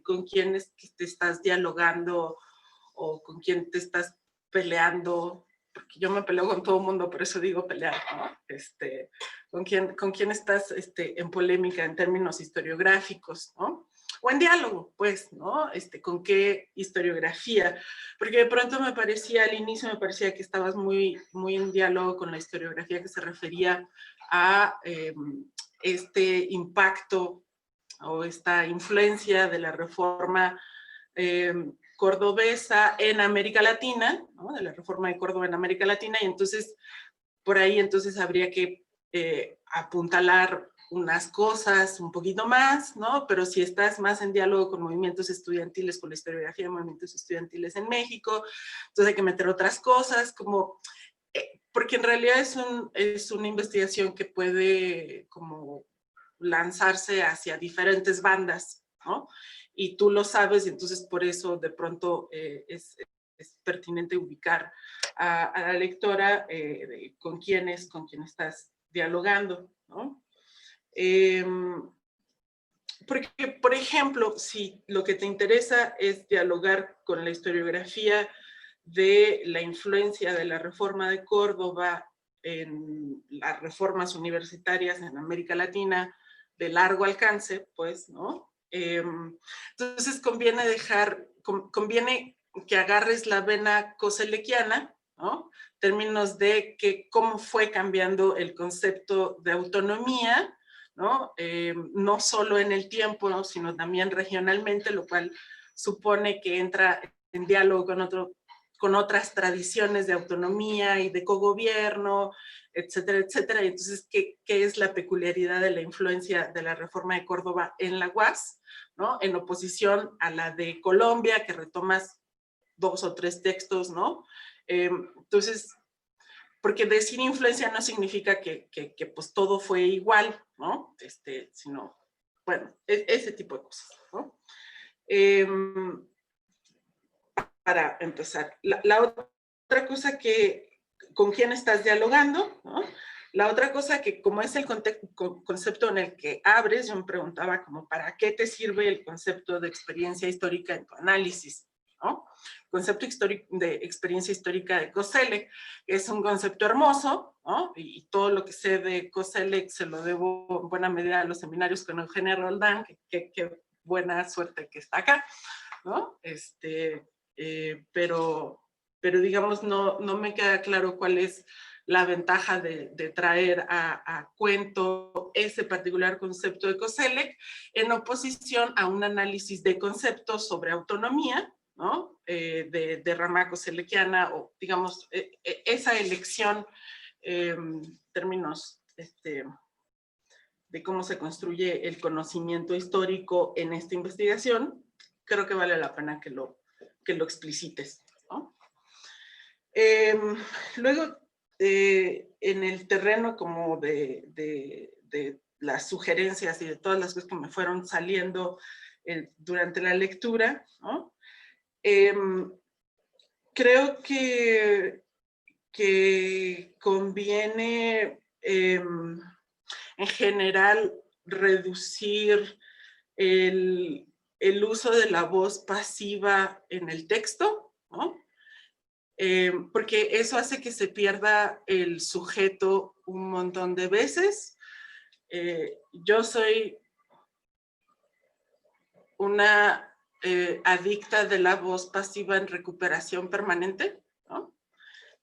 S3: con quién es que te estás dialogando o con quién te estás peleando, porque yo me peleo con todo el mundo, por eso digo pelear, ¿no? Con quién estás en polémica en términos historiográficos, ¿no? O en diálogo, pues, ¿no? Con qué historiografía, porque de pronto me parecía, al inicio me parecía que estabas muy en diálogo con la historiografía que se refería a este impacto o esta influencia de la reforma cordobesa en América Latina, ¿no? De la reforma de Córdoba en América Latina, y entonces por ahí entonces habría que apuntalar unas cosas un poquito más, ¿no? Pero si estás más en diálogo con movimientos estudiantiles, con la historiografía de movimientos estudiantiles en México, entonces hay que meter otras cosas, como, porque en realidad es una investigación que puede como lanzarse hacia diferentes bandas, ¿no? Y tú lo sabes, y entonces por eso de pronto es pertinente ubicar a la lectora con quién estás dialogando, ¿no? Porque, por ejemplo, si lo que te interesa es dialogar con la historiografía de la influencia de la reforma de Córdoba en las reformas universitarias en América Latina de largo alcance, pues, ¿no? Entonces conviene que agarres la vena coselequiana, ¿no? En términos de cómo fue cambiando el concepto de autonomía, ¿no? No solo en el tiempo, ¿no? Sino también regionalmente, lo cual supone que entra en diálogo con otras tradiciones de autonomía y de cogobierno, etcétera, etcétera. Entonces, ¿qué es la peculiaridad de la influencia de la Reforma de Córdoba en la UAS, ¿no? En oposición a la de Colombia, que retomas 2 o 3 textos, ¿no? Entonces, porque decir influencia no significa que pues todo fue igual, ¿no? Sino, bueno, ese tipo de cosas, ¿no? Para empezar, la otra cosa que, ¿con quién estás dialogando? ¿No? La otra cosa que, como es el concepto en el que abres, yo me preguntaba como, ¿para qué te sirve el concepto de experiencia histórica en tu análisis? ¿No? Concepto de experiencia histórica de Koselleck es un concepto hermoso, ¿no? Y todo lo que sé de Koselleck se lo debo en buena medida a los seminarios con Eugenia Roldán, que buena suerte que está acá, ¿no? Pero digamos, no me queda claro cuál es la ventaja de traer a cuento ese particular concepto de Koselleck en oposición a un análisis de conceptos sobre autonomía, ¿no? De rama koselleckiana, o digamos, esa elección, términos de cómo se construye el conocimiento histórico en esta investigación, creo que vale la pena que lo explicites, ¿no? Luego, en el terreno como de las sugerencias y de todas las cosas que me fueron saliendo durante la lectura, ¿no? Creo que conviene en general reducir el uso de la voz pasiva en el texto, ¿no? Porque eso hace que se pierda el sujeto un montón de veces. Yo soy una adicta de la voz pasiva en recuperación permanente, ¿no?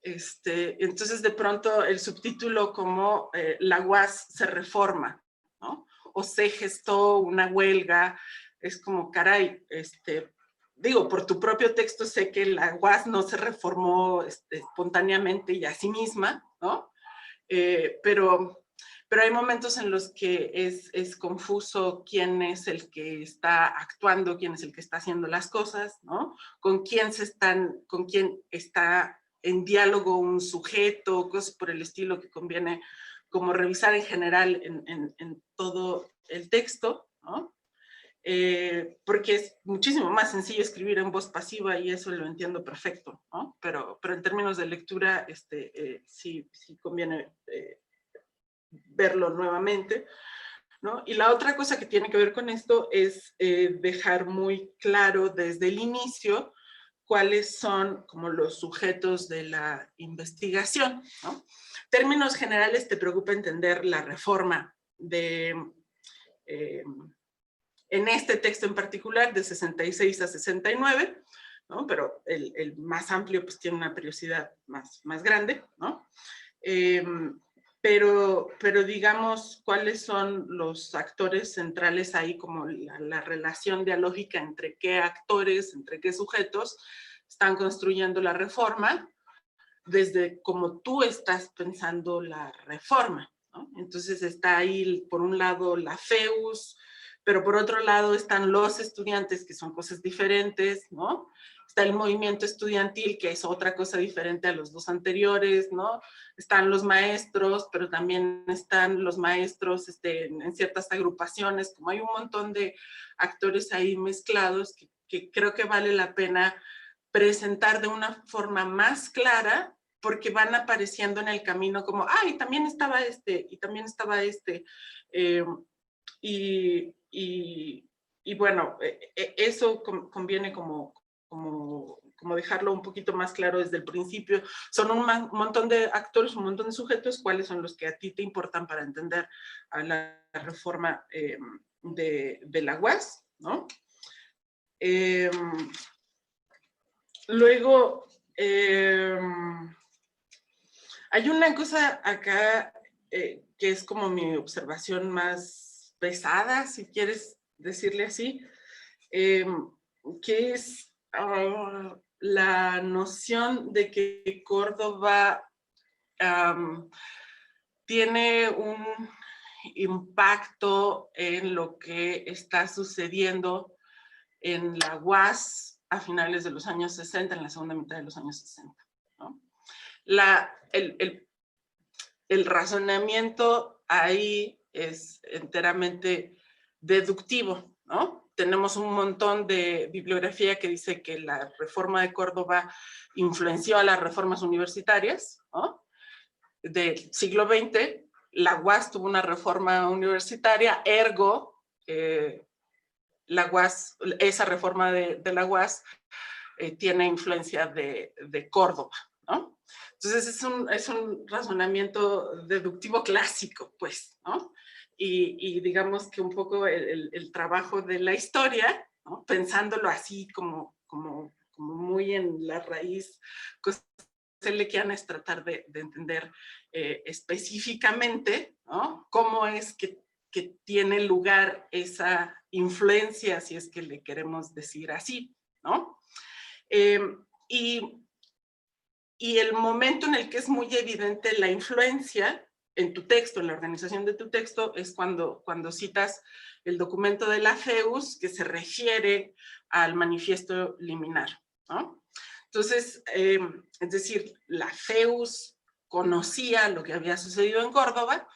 S3: Entonces, de pronto, el subtítulo como la UAS se reforma, ¿no? O se gestó una huelga, es como, caray, digo, por tu propio texto sé que la UAS no se reformó espontáneamente y a sí misma, ¿no? Pero hay momentos en los que es confuso quién es el que está actuando, quién es el que está haciendo las cosas, ¿no? Con quién está en diálogo un sujeto, cosas por el estilo que conviene como revisar en general en todo el texto, ¿no? Porque es muchísimo más sencillo escribir en voz pasiva y eso lo entiendo perfecto, ¿no? Pero en términos de lectura, sí conviene verlo nuevamente, ¿no? Y la otra cosa que tiene que ver con esto es dejar muy claro desde el inicio cuáles son como los sujetos de la investigación, ¿no? Términos generales, te preocupa entender la reforma en este texto en particular, de 66 a 69, ¿no? Pero el más amplio pues tiene una periodicidad más grande, ¿no? Pero digamos, ¿cuáles son los actores centrales ahí, como la relación dialógica entre qué actores, entre qué sujetos están construyendo la reforma, desde cómo tú estás pensando la reforma, ¿no? Entonces está ahí, por un lado, la FEUS, pero por otro lado están los estudiantes, que son cosas diferentes, ¿no? Está el movimiento estudiantil, que es otra cosa diferente a los dos anteriores, ¿no? Están los maestros, pero también están los maestros en ciertas agrupaciones, como hay un montón de actores ahí mezclados que creo que vale la pena presentar de una forma más clara, porque van apareciendo en el camino como, y también estaba y también estaba y bueno, eso conviene como dejarlo un poquito más claro desde el principio. Son un montón de actores, un montón de sujetos, cuáles son los que a ti te importan para entender a la reforma de la UAS, ¿no? Luego, hay una cosa acá que es como mi observación más pesada, si quieres decirle así, que es la noción de que Córdoba tiene un impacto en lo que está sucediendo en la UAS a finales de los años 60, en la segunda mitad de los años 60, ¿no? El razonamiento ahí es enteramente deductivo, ¿no? Tenemos un montón de bibliografía que dice que la reforma de Córdoba influenció a las reformas universitarias, ¿no? Del siglo XX. La UAS tuvo una reforma universitaria, ergo, la UAS, esa reforma de la UAS tiene influencia de Córdoba, ¿no? Entonces es un razonamiento deductivo clásico, pues, ¿no? Y digamos que un poco el trabajo de la historia, ¿no? Pensándolo así como muy en la raíz coselequiana, es tratar de entender específicamente, ¿no? Cómo es que tiene lugar esa influencia, si es que le queremos decir así, ¿no? Y el momento en el que es muy evidente la influencia en tu texto, en la organización de tu texto, es cuando citas el documento de la FEUS que se refiere al manifiesto liminar, ¿no? Entonces, es decir, la FEUS conocía lo que había sucedido en Córdoba.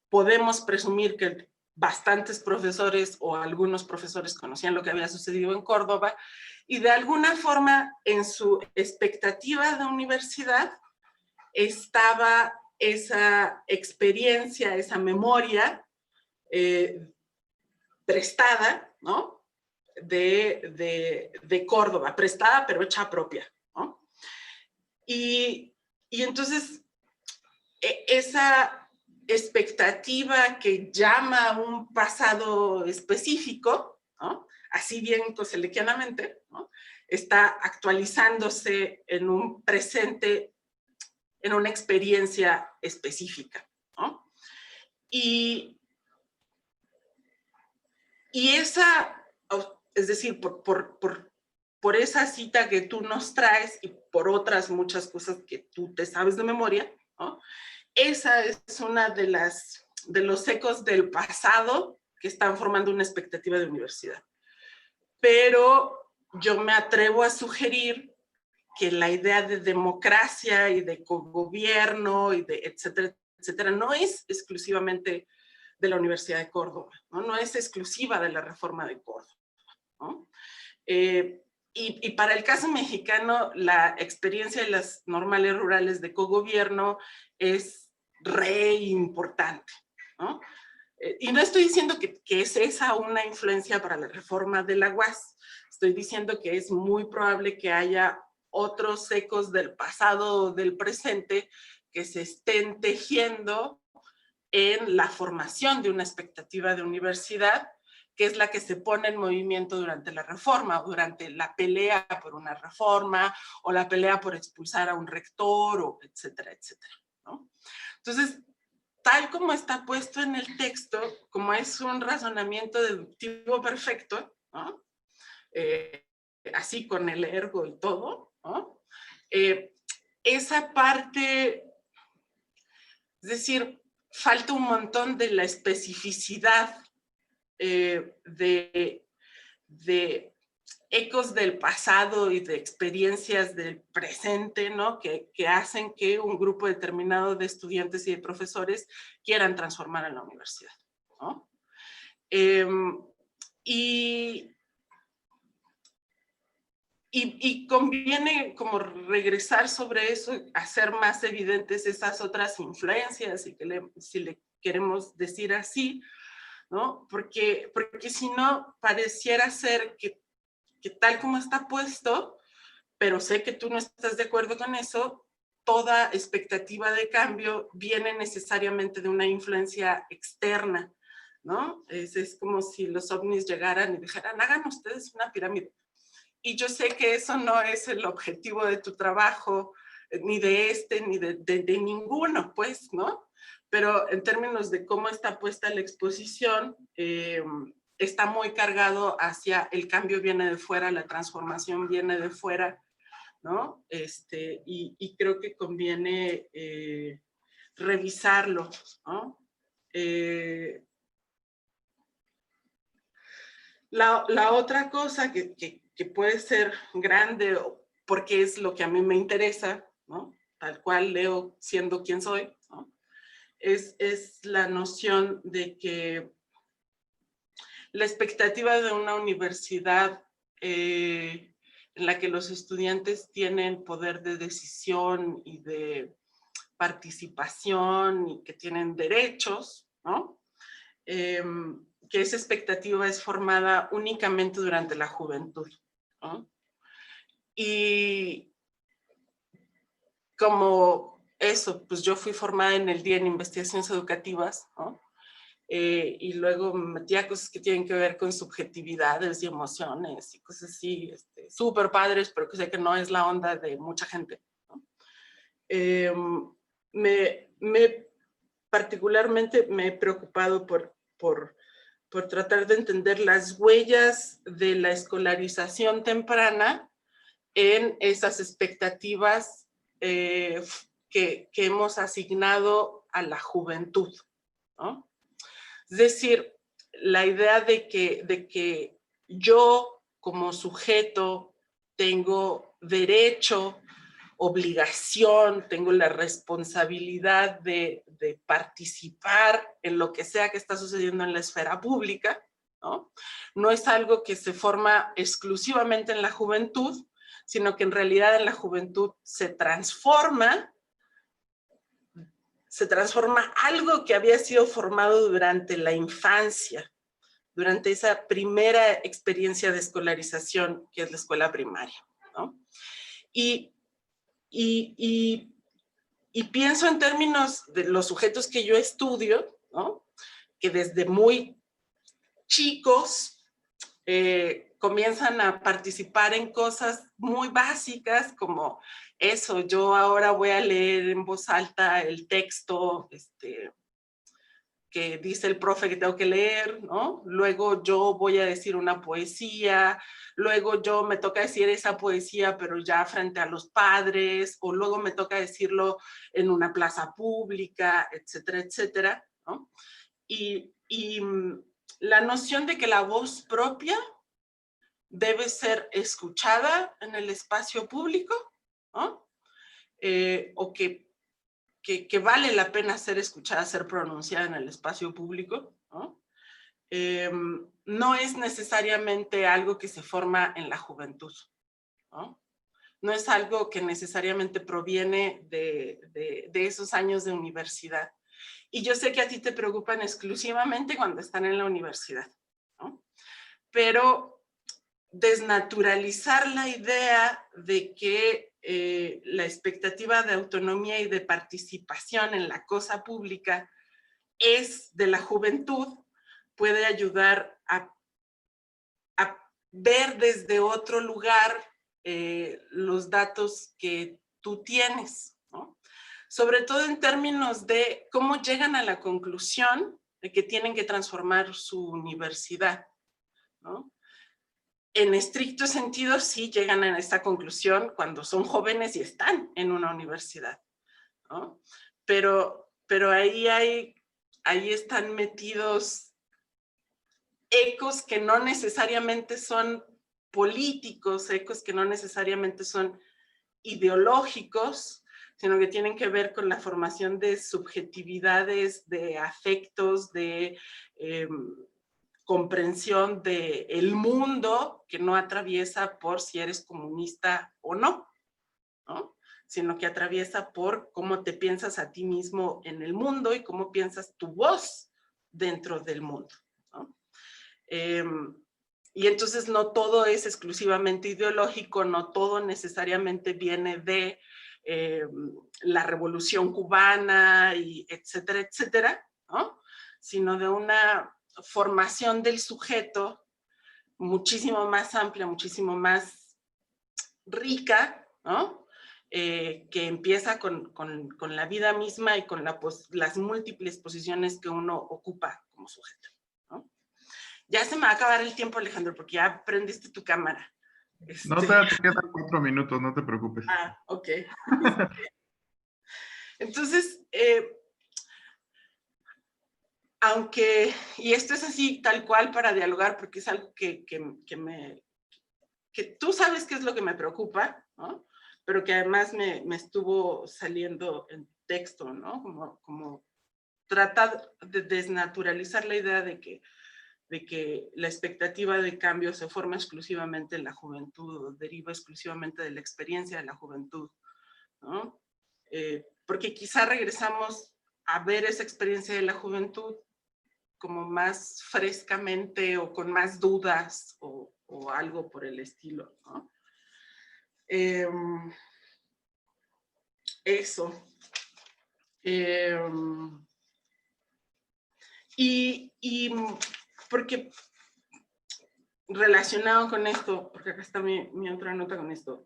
S3: Podemos presumir que bastantes profesores o algunos profesores conocían lo que había sucedido en Córdoba y de alguna forma en su expectativa de universidad estaba esa experiencia, esa memoria prestada, ¿no? de Córdoba, prestada pero hecha propia, ¿no? Y entonces esa expectativa que llama a un pasado específico, ¿no? Así bien coselequianamente, ¿no? Está actualizándose en un presente, en una experiencia específica, ¿no? Y esa, es decir, por esa cita que tú nos traes y por otras muchas cosas que tú te sabes de memoria, ¿no? Esa es una de los ecos del pasado que están formando una expectativa de universidad. Pero yo me atrevo a sugerir que la idea de democracia y de cogobierno y de etcétera, etcétera, no es exclusivamente de la Universidad de Córdoba, ¿no? No es exclusiva de la reforma de Córdoba, ¿no? Y para el caso mexicano, la experiencia de las normales rurales de cogobierno es re importante, ¿no? Y no estoy diciendo que es esa una influencia para la reforma de la UAS, estoy diciendo que es muy probable que haya otros ecos del pasado o del presente que se estén tejiendo en la formación de una expectativa de universidad, que es la que se pone en movimiento durante la reforma, durante la pelea por una reforma o la pelea por expulsar a un rector, o etcétera, etcétera, ¿no? Entonces, tal como está puesto en el texto, como es un razonamiento deductivo perfecto, ¿no? Así con el ergo y todo, ¿no? Esa parte, es decir, falta un montón de la especificidad de ecos del pasado y de experiencias del presente, ¿no? Que hacen que un grupo determinado de estudiantes y de profesores quieran transformar a la universidad, ¿no? Y conviene como regresar sobre eso, hacer más evidentes esas otras influencias, si le queremos decir así, ¿no? Porque si no, pareciera ser que tal como está puesto, pero sé que tú no estás de acuerdo con eso, toda expectativa de cambio viene necesariamente de una influencia externa, ¿no? Es como si los ovnis llegaran y dijeran, hagan ustedes una pirámide. Y yo sé que eso no es el objetivo de tu trabajo, ni de ni de ninguno, pues, ¿no? Pero en términos de cómo está puesta la exposición, está muy cargado hacia el cambio viene de fuera, la transformación viene de fuera, ¿no? Y creo que conviene revisarlo, ¿no? La otra cosa que puede ser grande, porque es lo que a mí me interesa, ¿no? Tal cual leo siendo quien soy, ¿no? Es la noción de que la expectativa de una universidad en la que los estudiantes tienen poder de decisión y de participación y que tienen derechos, ¿no? Que esa expectativa es formada únicamente durante la juventud, ¿no? Y como eso, pues yo fui formada en el día en investigaciones educativas, ¿no? Y luego me metí a cosas que tienen que ver con subjetividades y emociones y cosas así, súper padres, pero que sé que no es la onda de mucha gente, ¿no? Particularmente me he preocupado por tratar de entender las huellas de la escolarización temprana en esas expectativas que hemos asignado a la juventud, ¿no? Es decir, la idea de que yo como sujeto tengo derecho, obligación, tengo la responsabilidad de participar en lo que sea que está sucediendo en la esfera pública, ¿no? No es algo que se forma exclusivamente en la juventud, sino que en realidad en la juventud se transforma algo que había sido formado durante la infancia, durante esa primera experiencia de escolarización que es la escuela primaria, ¿no? Y pienso en términos de los sujetos que yo estudio, ¿no? Que desde muy chicos comienzan a participar en cosas muy básicas como eso, yo ahora voy a leer en voz alta el texto que dice el profe que tengo que leer, ¿no? Luego yo voy a decir una poesía, luego yo me toca decir esa poesía, pero ya frente a los padres, o luego me toca decirlo en una plaza pública, etcétera, etcétera, ¿no? Y la noción de que la voz propia debe ser escuchada en el espacio público, ¿no? O que vale la pena ser escuchada, ser pronunciada en el espacio público, ¿no? No es necesariamente algo que se forma en la juventud, ¿no? No es algo que necesariamente proviene de esos años de universidad. Y yo sé que a ti te preocupan exclusivamente cuando están en la universidad, ¿no? Pero desnaturalizar la idea de que la expectativa de autonomía y de participación en la cosa pública es de la juventud puede ayudar a ver desde otro lugar los datos que tú tienes, ¿no? Sobre todo en términos de cómo llegan a la conclusión de que tienen que transformar su universidad, ¿no? En estricto sentido, sí llegan a esta conclusión cuando son jóvenes y están en una universidad, ¿no? Pero ahí están metidos ecos que no necesariamente son políticos, ecos que no necesariamente son ideológicos, sino que tienen que ver con la formación de subjetividades, de afectos, de comprensión del mundo que no atraviesa por si eres comunista o no, ¿no? Sino que atraviesa por cómo te piensas a ti mismo en el mundo y cómo piensas tu voz dentro del mundo, ¿no? Y entonces no todo es exclusivamente ideológico, no todo necesariamente viene de la Revolución Cubana, y etcétera, etcétera, ¿no? Sino de una formación del sujeto muchísimo más amplia, muchísimo más rica, ¿no? Que empieza con la vida misma y con las múltiples posiciones que uno ocupa como sujeto, ¿no? Ya se me va a acabar el tiempo, Alejandro, porque ya prendiste tu cámara.
S1: No, te quedan 4 minutos, no te preocupes.
S3: Ah, ok. Entonces, aunque, y esto es así tal cual para dialogar, porque es algo que tú sabes qué es lo que me preocupa, ¿no? Pero que además me estuvo saliendo en texto, ¿no? Como tratar de desnaturalizar la idea de que la expectativa de cambio se forma exclusivamente en la juventud, o deriva exclusivamente de la experiencia de la juventud, ¿no? Porque quizá regresamos a ver esa experiencia de la juventud como más frescamente o con más dudas o algo por el estilo, ¿no? Eso. Y porque relacionado con esto, porque acá está mi otra nota con esto,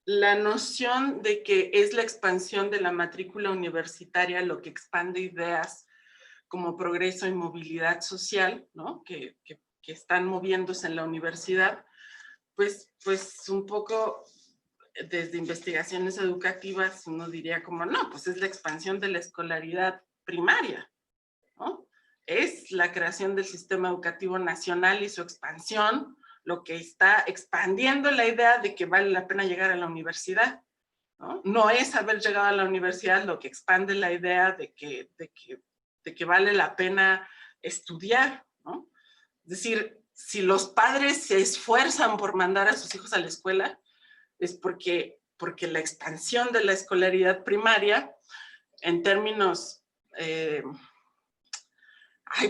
S3: la noción de que es la expansión de la matrícula universitaria lo que expande ideas como progreso y movilidad social, ¿no? que están moviéndose en la universidad, pues un poco desde investigaciones educativas uno diría como, no, pues es la expansión de la escolaridad primaria, ¿no? Es la creación del sistema educativo nacional y su expansión lo que está expandiendo la idea de que vale la pena llegar a la universidad, ¿no? No es haber llegado a la universidad lo que expande la idea de que vale la pena estudiar, ¿no? Es decir, si los padres se esfuerzan por mandar a sus hijos a la escuela, es porque la expansión de la escolaridad primaria, en términos,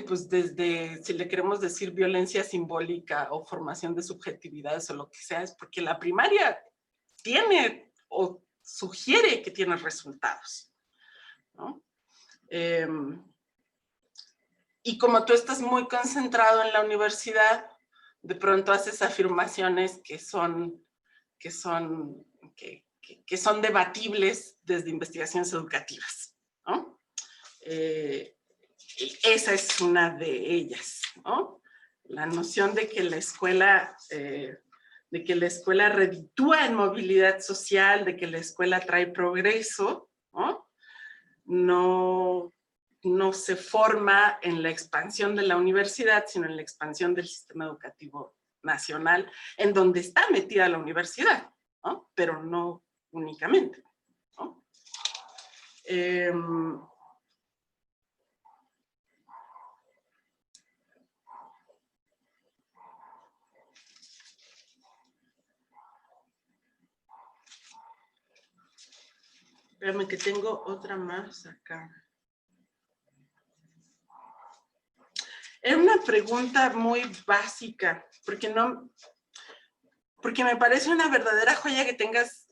S3: pues desde, si le queremos decir violencia simbólica o formación de subjetividades o lo que sea, es porque la primaria tiene o sugiere que tiene resultados, ¿no? Y como tú estás muy concentrado en la universidad, de pronto haces afirmaciones que son debatibles desde investigaciones educativas, ¿no? Esa es una de ellas, ¿no? La noción de que la escuela reditúa en movilidad social, de que la escuela trae progreso, ¿no? No se forma en la expansión de la universidad, sino en la expansión del sistema educativo nacional, en donde está metida la universidad, ¿no? Pero no únicamente, ¿no? Espérame que tengo otra más acá. Era una pregunta muy básica, porque me parece una verdadera joya que tengas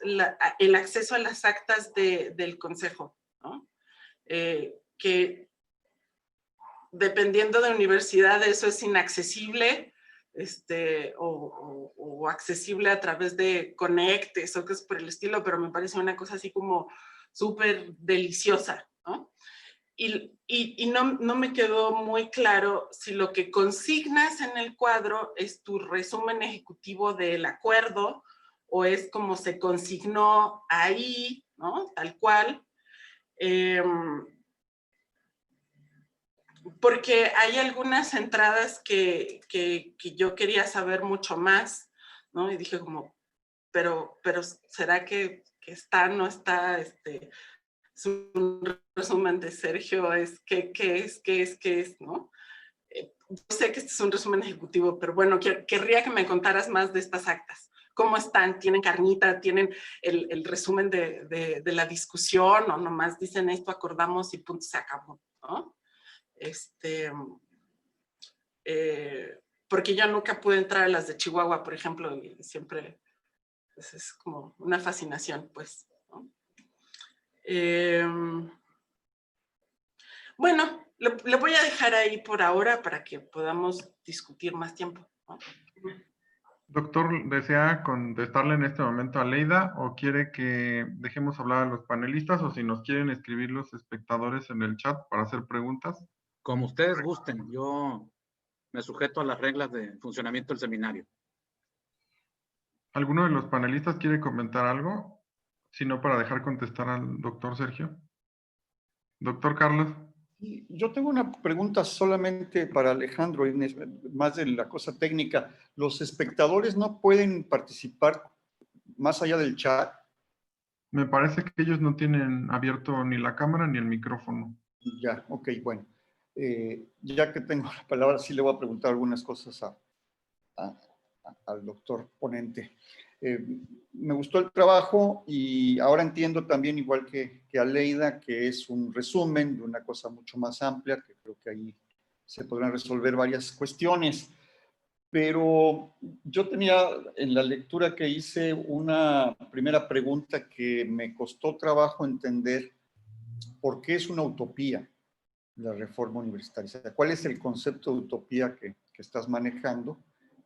S3: el acceso a las actas del consejo, ¿no? Que dependiendo de universidad eso es inaccesible, o accesible a través de conectes o cosas por el estilo, pero me parece una cosa así como súper deliciosa, ¿no? Y no me quedó muy claro si lo que consignas en el cuadro es tu resumen ejecutivo del acuerdo o es como se consignó ahí, ¿no? Tal cual. Porque hay algunas entradas que yo quería saber mucho más, ¿no? Y dije como, pero ¿será que está, no está? Es un resumen de Sergio, ¿qué es, no? Yo sé que este es un resumen ejecutivo, pero bueno, querría que me contaras más de estas actas. ¿Cómo están? ¿Tienen carnita? ¿Tienen el resumen de la discusión? ¿O nomás dicen esto, acordamos y punto, se acabó, ¿no? Porque yo nunca pude entrar a las de Chihuahua, por ejemplo, y siempre pues, es como una fascinación, pues, ¿no? Bueno, le voy a dejar ahí por ahora para que podamos discutir más tiempo, ¿no?
S1: Doctor, ¿desea contestarle en este momento a Leida o quiere que dejemos hablar a los panelistas o si nos quieren escribir los espectadores en el chat para hacer preguntas?
S2: Como ustedes gusten, yo me sujeto a las reglas de funcionamiento del seminario.
S1: ¿Alguno de los panelistas quiere comentar algo? Si no, para dejar contestar al doctor Sergio. Doctor Carlos.
S4: Y yo tengo una pregunta solamente para Alejandro, Inés, más de la cosa técnica. ¿Los espectadores no pueden participar más allá del chat?
S1: Me parece que ellos no tienen abierto ni la cámara ni el micrófono.
S4: Ya, ok, bueno. Ya que tengo la palabra, sí le voy a preguntar algunas cosas al doctor ponente. Me gustó el trabajo y ahora entiendo también, igual que Aleida, que es un resumen de una cosa mucho más amplia, que creo que ahí se podrán resolver varias cuestiones. Pero yo tenía en la lectura que hice una primera pregunta que me costó trabajo entender por qué es una utopía la reforma universitaria. O sea, ¿cuál es el concepto de utopía que estás manejando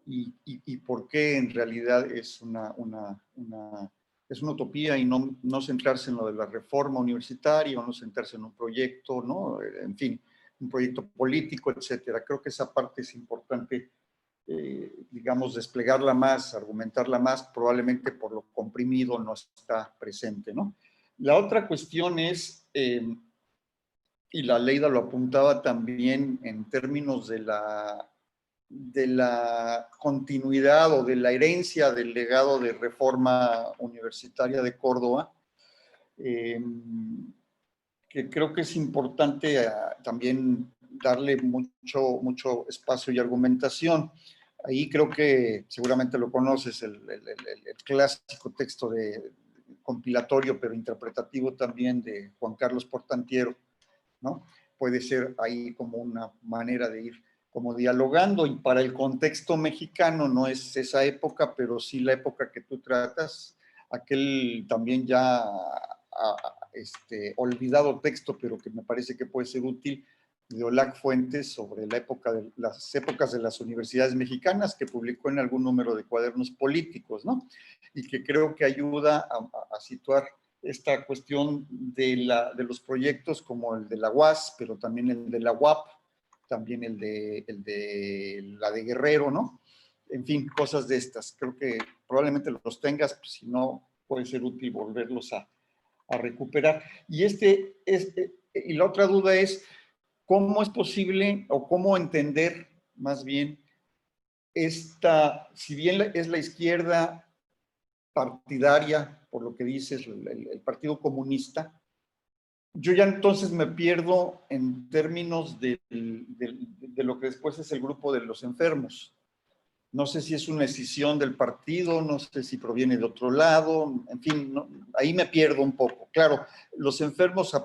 S4: y por qué en realidad es es una utopía y no centrarse en lo de la reforma universitaria o no centrarse en un proyecto, ¿no? En fin, un proyecto político, etcétera? Creo que esa parte es importante, digamos, desplegarla más, argumentarla más, probablemente por lo comprimido no está presente, ¿no? La otra cuestión es, y la Leida lo apuntaba también en términos de la continuidad o de la herencia del legado de reforma universitaria de Córdoba, que creo que es importante también darle mucho espacio y argumentación. Ahí creo que seguramente lo conoces, el clásico texto compilatorio, pero interpretativo también, de Juan Carlos Portantiero, ¿no? Puede ser ahí como una manera de ir como dialogando, y para el contexto mexicano no es esa época, pero sí la época que tú tratas, aquel también ya olvidado texto, pero que me parece que puede ser útil, de Olac Fuentes, sobre las épocas de las universidades mexicanas, que publicó en algún número de Cuadernos Políticos, ¿no? Y que creo que ayuda a situar esta cuestión de los proyectos como el de la UAS, pero también el de la UAP, también el de la de Guerrero, ¿no? En fin, cosas de estas. Creo que probablemente los tengas, pues, si no, puede ser útil volverlos a recuperar. Y la otra duda es, ¿cómo es posible o cómo entender más bien si bien es la izquierda partidaria, por lo que dices, el Partido Comunista, yo ya entonces me pierdo en términos de lo que después es el grupo de los enfermos. No sé si es una escisión del partido, no sé si proviene de otro lado, en fin, ahí me pierdo un poco. Claro, los enfermos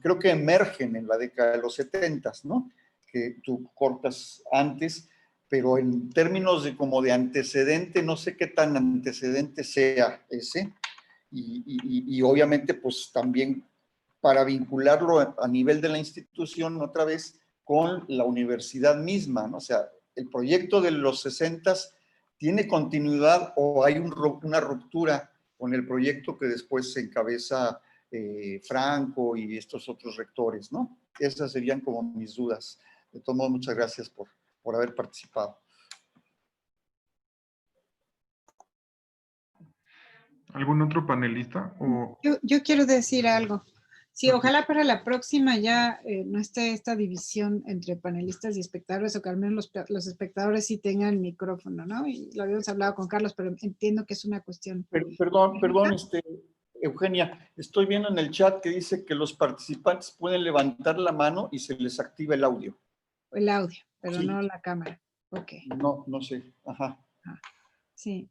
S4: creo que emergen en la década de los 70, ¿no? Que tú cortas antes, pero en términos como de antecedente, no sé qué tan antecedente sea ese, y obviamente pues también para vincularlo a nivel de la institución otra vez con la universidad misma, ¿no? O sea, el proyecto de los 60 tiene continuidad o hay una ruptura con el proyecto que después se encabeza Franco y estos otros rectores, ¿no? Esas serían como mis dudas. De todos modos, muchas gracias por haber participado.
S1: ¿Algún otro panelista?
S5: Yo quiero decir algo. Sí,
S1: Ok.
S5: ojalá para la próxima ya no esté esta división entre panelistas y espectadores, o que al menos los espectadores sí tengan micrófono, ¿no? Y lo habíamos hablado con Carlos, pero entiendo que es una cuestión.
S4: Perdón, Eugenia, estoy viendo en el chat que dice que los participantes pueden levantar la mano y se les activa el audio.
S5: El audio, pero
S4: Sí.
S5: no la cámara. Ok.
S4: No sé. Ajá.
S5: Sí,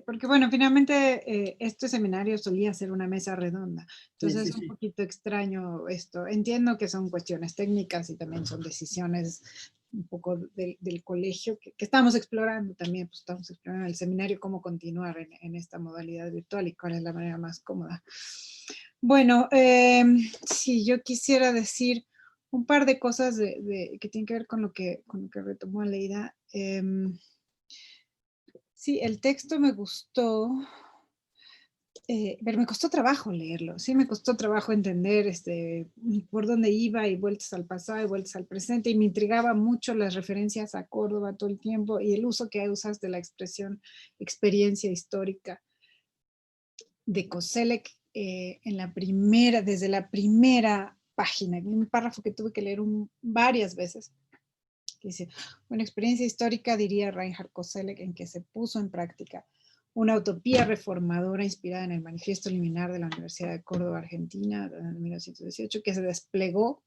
S5: porque bueno, finalmente este seminario solía ser una mesa redonda, entonces
S4: Sí,
S5: es un poquito extraño esto. Entiendo que son cuestiones técnicas y también son decisiones un poco del colegio que estamos explorando también, pues estamos explorando el seminario, cómo continuar en esta modalidad virtual y cuál es la manera más cómoda. Bueno, sí, yo quisiera decir un par de cosas que tienen que ver con lo que retomó Aleida. Sí, el texto me gustó. pero me costó trabajo leerlo, sí me costó trabajo entender por dónde iba y vueltas al pasado y vueltas al presente, y me intrigaba mucho las referencias a Córdoba todo el tiempo y el uso que usas de la expresión experiencia histórica de Koselleck desde la primera página, en un párrafo que tuve que leer varias veces, que dice, una experiencia histórica, diría Reinhard Koselleck, en que se puso en práctica una utopía reformadora inspirada en el Manifiesto Liminar de la Universidad de Córdoba, Argentina, de 1918, que se desplegó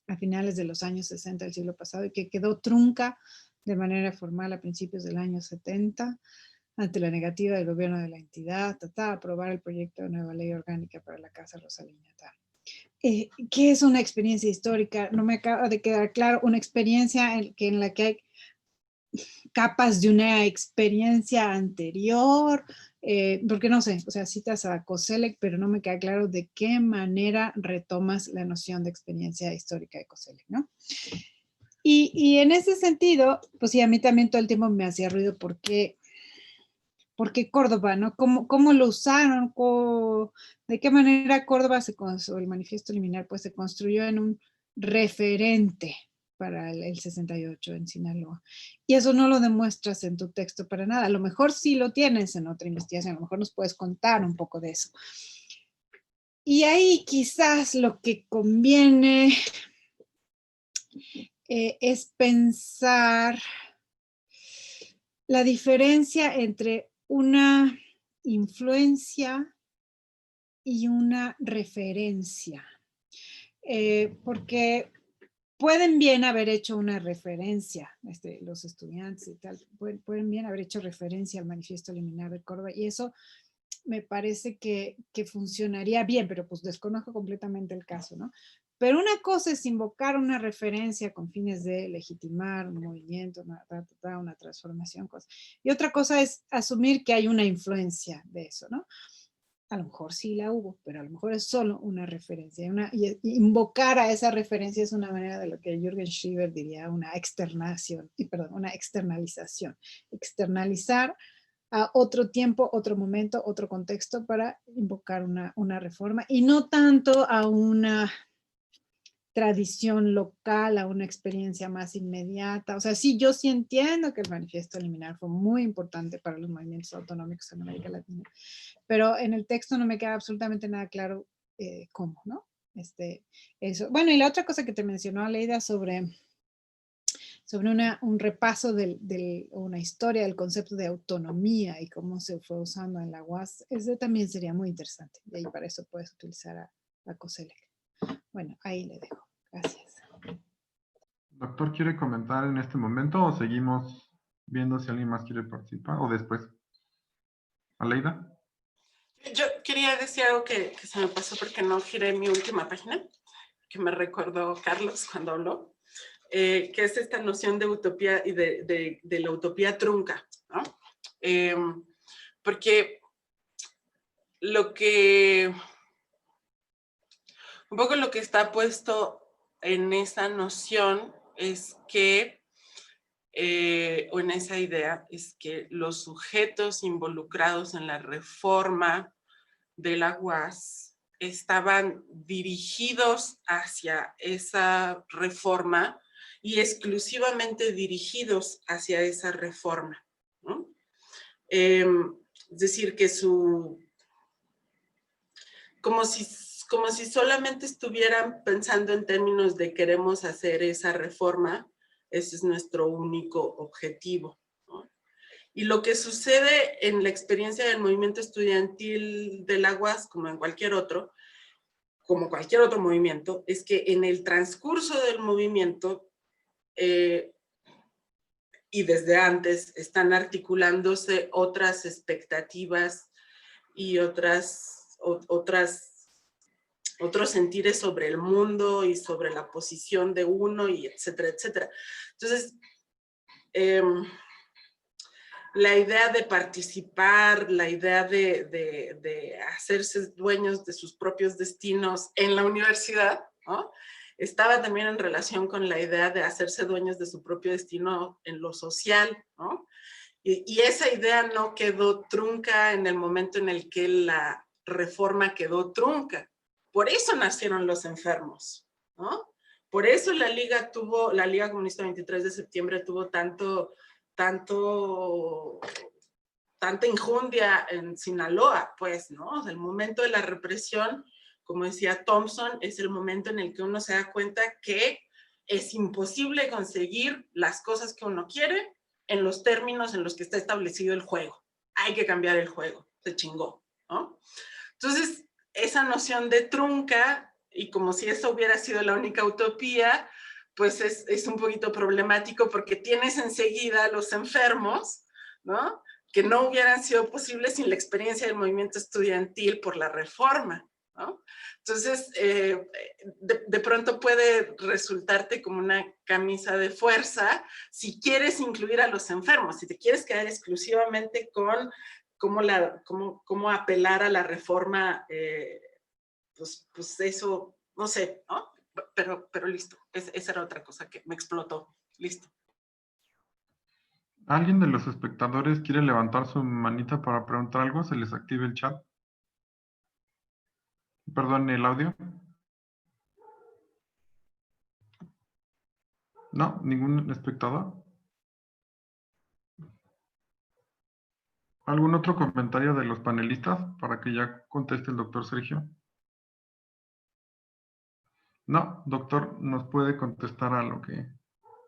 S5: a finales de los años 60 del siglo pasado y que quedó trunca de manera formal a principios del año 70, ante la negativa del gobierno de la entidad, a aprobar el proyecto de nueva ley orgánica para la Casa Rosalina. ¿Qué es una experiencia histórica? No me acaba de quedar claro. Una experiencia en la que hay capas de una experiencia anterior, porque no sé, o sea, citas a Koselleck, pero no me queda claro de qué manera retomas la noción de experiencia histórica de Koselleck, ¿no? Y en ese sentido, pues sí, a mí también todo el tiempo me hacía ruido porque Córdoba, ¿no? ¿Cómo lo usaron? ¿De qué manera Córdoba el Manifiesto Liminar, pues se construyó en un referente para el 68 en Sinaloa? Y eso no lo demuestras en tu texto para nada. A lo mejor sí lo tienes en otra investigación, a lo mejor nos puedes contar un poco de eso. Y ahí quizás lo que conviene es pensar la diferencia entre una influencia y una referencia, porque pueden bien haber hecho una referencia, los estudiantes y tal, pueden bien haber hecho referencia al Manifiesto Liminar de Córdoba, y eso me parece que funcionaría bien, pero pues desconozco completamente el caso, ¿no? Pero una cosa es invocar una referencia con fines de legitimar un movimiento, una transformación, y otra cosa es asumir que hay una influencia de eso, ¿no? A lo mejor sí la hubo, pero a lo mejor es solo una referencia. Y invocar a esa referencia es una manera de lo que Jürgen Schieber diría una externalización. Externalizar a otro tiempo, otro momento, otro contexto para invocar una reforma, y no tanto a una tradición local, a una experiencia más inmediata. O sea, sí, yo sí entiendo que el Manifiesto Liminar fue muy importante para los movimientos autonómicos en América Latina, pero en el texto no me queda absolutamente nada claro cómo, ¿no? Eso. Bueno, y la otra cosa que te mencionó Aleida sobre un repaso una historia del concepto de autonomía y cómo se fue usando en la UAS, ese también sería muy interesante. Y ahí para eso puedes utilizar a Koselleck. Bueno, ahí le dejo. Gracias.
S1: ¿Doctor quiere comentar en este momento o seguimos viendo si alguien más quiere participar o después? ¿Aleida?
S3: Yo quería decir algo que se me pasó porque no giré mi última página, que me recordó Carlos cuando habló, que es esta noción de utopía y de la utopía trunca, ¿no? Porque un poco lo que está puesto en esa noción es que, o en esa idea, es que los sujetos involucrados en la reforma de la UAS estaban dirigidos hacia esa reforma y exclusivamente dirigidos hacia esa reforma, ¿no? Es decir, que como si solamente estuvieran pensando en términos de queremos hacer esa reforma, ese es nuestro único objetivo, ¿no? Y lo que sucede en la experiencia del movimiento estudiantil de la UAS, como cualquier otro movimiento, es que en el transcurso del movimiento y desde antes están articulándose otras expectativas y otros sentires sobre el mundo y sobre la posición de uno, y etcétera, etcétera. Entonces, la idea de participar, la idea de hacerse dueños de sus propios destinos en la universidad, ¿no? Estaba también en relación con la idea de hacerse dueños de su propio destino en lo social, ¿no? Y esa idea no quedó trunca en el momento en el que la reforma quedó trunca. Por eso nacieron los enfermos, ¿no? Por eso la Liga Comunista 23 de septiembre tuvo tanta injundia en Sinaloa, pues, ¿no? O sea, el momento de la represión, como decía Thompson, es el momento en el que uno se da cuenta que es imposible conseguir las cosas que uno quiere en los términos en los que está establecido el juego. Hay que cambiar el juego, se chingó, ¿no? Entonces, esa noción de trunca, y como si eso hubiera sido la única utopía, pues es un poquito problemático porque tienes enseguida a los enfermos, ¿no? Que no hubieran sido posibles sin la experiencia del movimiento estudiantil por la reforma, ¿no? Entonces, de pronto puede resultarte como una camisa de fuerza si quieres incluir a los enfermos, si te quieres quedar exclusivamente con cómo apelar a la reforma, pues eso, no sé, ¿no? Pero listo, esa era otra cosa que me explotó, listo.
S1: ¿Alguien de los espectadores quiere levantar su manita para preguntar algo? ¿Se les active el chat? Perdón, el audio. No, ningún espectador. ¿Algún otro comentario de los panelistas para que ya conteste el doctor Sergio? No, doctor, nos puede contestar a lo que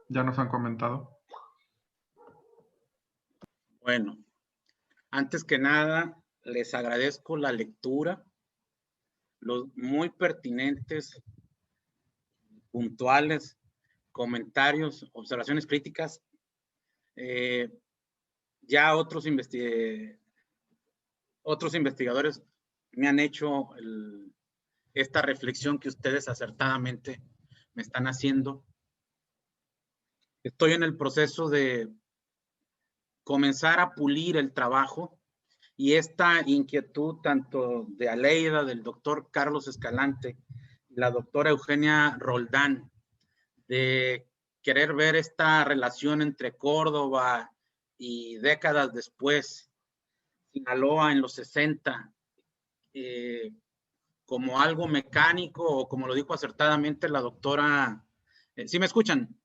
S1: ya nos han comentado.
S2: Bueno, antes que nada, les agradezco la lectura, los muy pertinentes, puntuales comentarios, observaciones críticas. Ya otros investigadores me han hecho esta reflexión que ustedes acertadamente me están haciendo. Estoy en el proceso de comenzar a pulir el trabajo y esta inquietud tanto de Aleida, del doctor Carlos Escalante, la doctora Eugenia Roldán, de querer ver esta relación entre Córdoba y décadas después, Sinaloa en los 60, como algo mecánico o como lo dijo acertadamente la doctora, ¿sí me escuchan?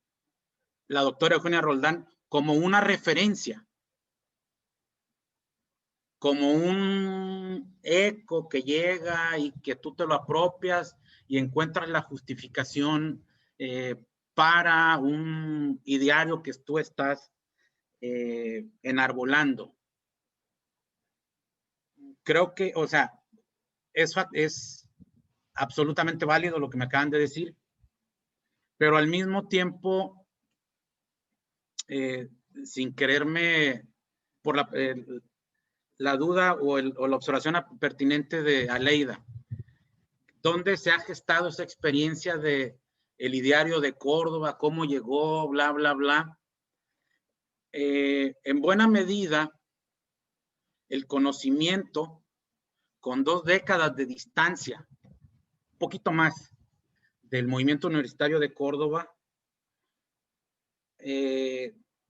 S2: La doctora Eugenia Roldán, como una referencia, como un eco que llega y que tú te lo apropias y encuentras la justificación para un ideario que tú estás enarbolando. Creo que, o sea, es absolutamente válido lo que me acaban de decir, pero al mismo tiempo, sin quererme, por la duda o la observación pertinente de Aleida, ¿dónde se ha gestado esa experiencia de el ideario de Córdoba, cómo llegó, bla, bla, bla? En buena medida, el conocimiento con 2 décadas de distancia, un poquito más, del movimiento universitario de Córdoba,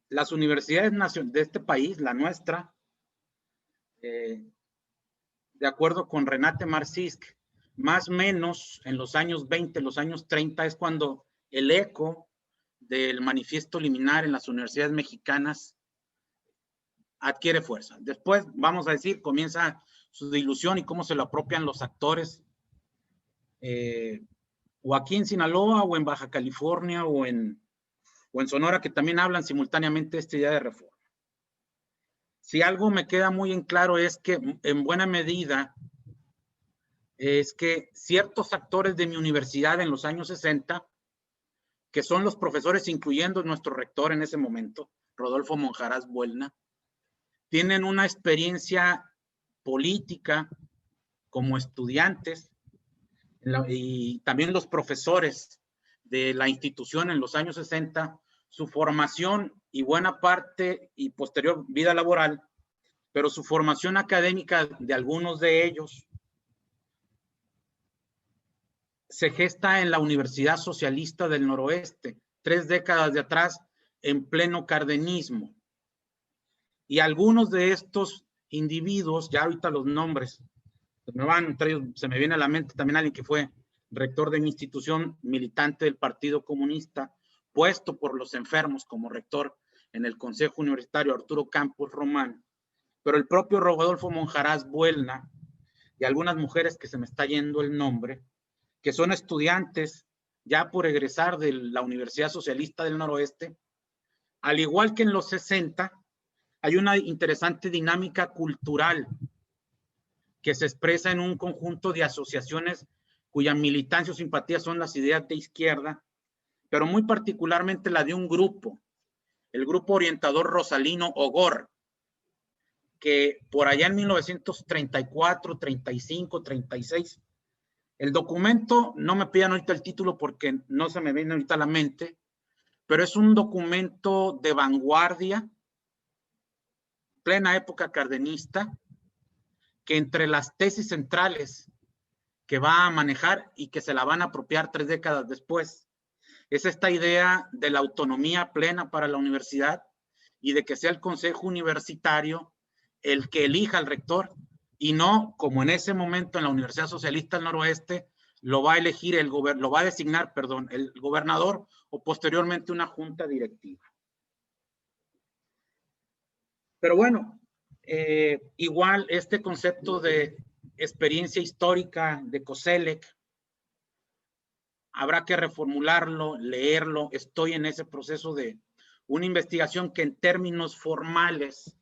S2: las universidades de este país, la nuestra, de acuerdo con Renate Marcisk, más o menos en los años 20, los años 30, es cuando el eco del manifiesto liminar en las universidades mexicanas adquiere fuerza. Después, vamos a decir, comienza su dilución y cómo se lo apropian los actores, o aquí en Sinaloa, o en Baja California, o en Sonora, que también hablan simultáneamente esta idea de reforma. Si algo me queda muy en claro es que, en buena medida, es que ciertos actores de mi universidad en los años 60, que son los profesores, incluyendo nuestro rector en ese momento, Rodolfo Monjarás Buelna, tienen una experiencia política como estudiantes, y también los profesores de la institución en los años 60, su formación y buena parte y posterior vida laboral, pero su formación académica de algunos de ellos se gesta en la Universidad Socialista del Noroeste, 3 décadas de atrás, en pleno cardenismo. Y algunos de estos individuos, ya ahorita los nombres, se me viene a la mente también alguien que fue rector de mi institución, militante del Partido Comunista, puesto por los enfermos como rector en el Consejo Universitario, Arturo Campos Román, pero el propio Rodolfo Monjaraz Buelna y algunas mujeres que se me está yendo el nombre, que son estudiantes ya por egresar de la Universidad Socialista del Noroeste, al igual que en los 60, hay una interesante dinámica cultural que se expresa en un conjunto de asociaciones cuya militancia o simpatía son las ideas de izquierda, pero muy particularmente la de un grupo, el Grupo Orientador Rosalino OGOR, que por allá en 1934, 35, 36, el documento, no me pidan ahorita el título porque no se me viene ahorita a la mente, pero es un documento de vanguardia, plena época cardenista, que entre las tesis centrales que va a manejar y que se la van a apropiar 3 décadas después, es esta idea de la autonomía plena para la universidad y de que sea el Consejo Universitario el que elija al rector y no, como en ese momento en la Universidad Socialista del Noroeste, lo va a elegir el gobernador o posteriormente una junta directiva. Pero bueno, igual este concepto de experiencia histórica de Koselleck, habrá que reformularlo, leerlo. Estoy en ese proceso de una investigación que en términos formales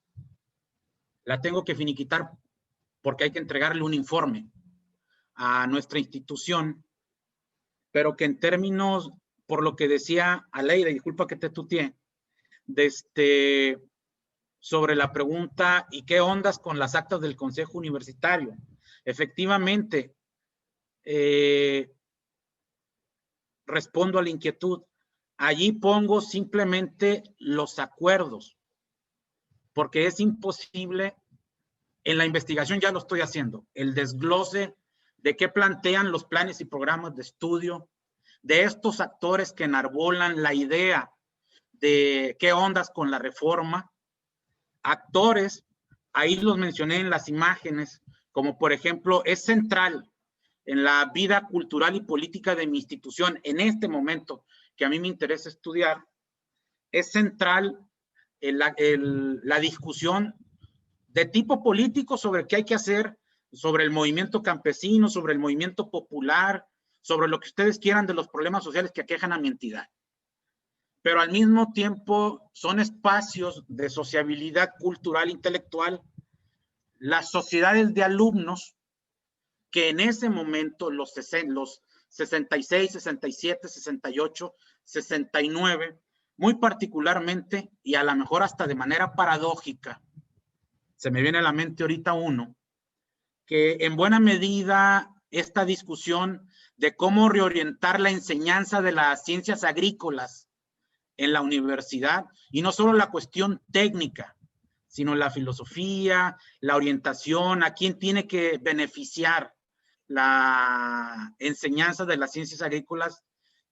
S2: la tengo que finiquitar porque hay que entregarle un informe a nuestra institución, pero que en términos, por lo que decía Aleida, disculpa que te tuteé, sobre la pregunta ¿y qué ondas con las actas del Consejo Universitario? Efectivamente, respondo a la inquietud. Allí pongo simplemente los acuerdos, porque es imposible, en la investigación ya lo estoy haciendo, el desglose de qué plantean los planes y programas de estudio, de estos actores que enarbolan la idea de qué ondas con la reforma, actores, ahí los mencioné en las imágenes, como por ejemplo, es central en la vida cultural y política de mi institución en este momento que a mí me interesa estudiar, es central la discusión de tipo político sobre qué hay que hacer, sobre el movimiento campesino, sobre el movimiento popular, sobre lo que ustedes quieran de los problemas sociales que aquejan a mi entidad. Pero al mismo tiempo son espacios de sociabilidad cultural, intelectual, las sociedades de alumnos que en ese momento, los 66, 67, 68, 69, muy particularmente y a lo mejor hasta de manera paradójica, se me viene a la mente ahorita uno, que en buena medida esta discusión de cómo reorientar la enseñanza de las ciencias agrícolas en la universidad, y no solo la cuestión técnica, sino la filosofía, la orientación, a quién tiene que beneficiar la enseñanza de las ciencias agrícolas,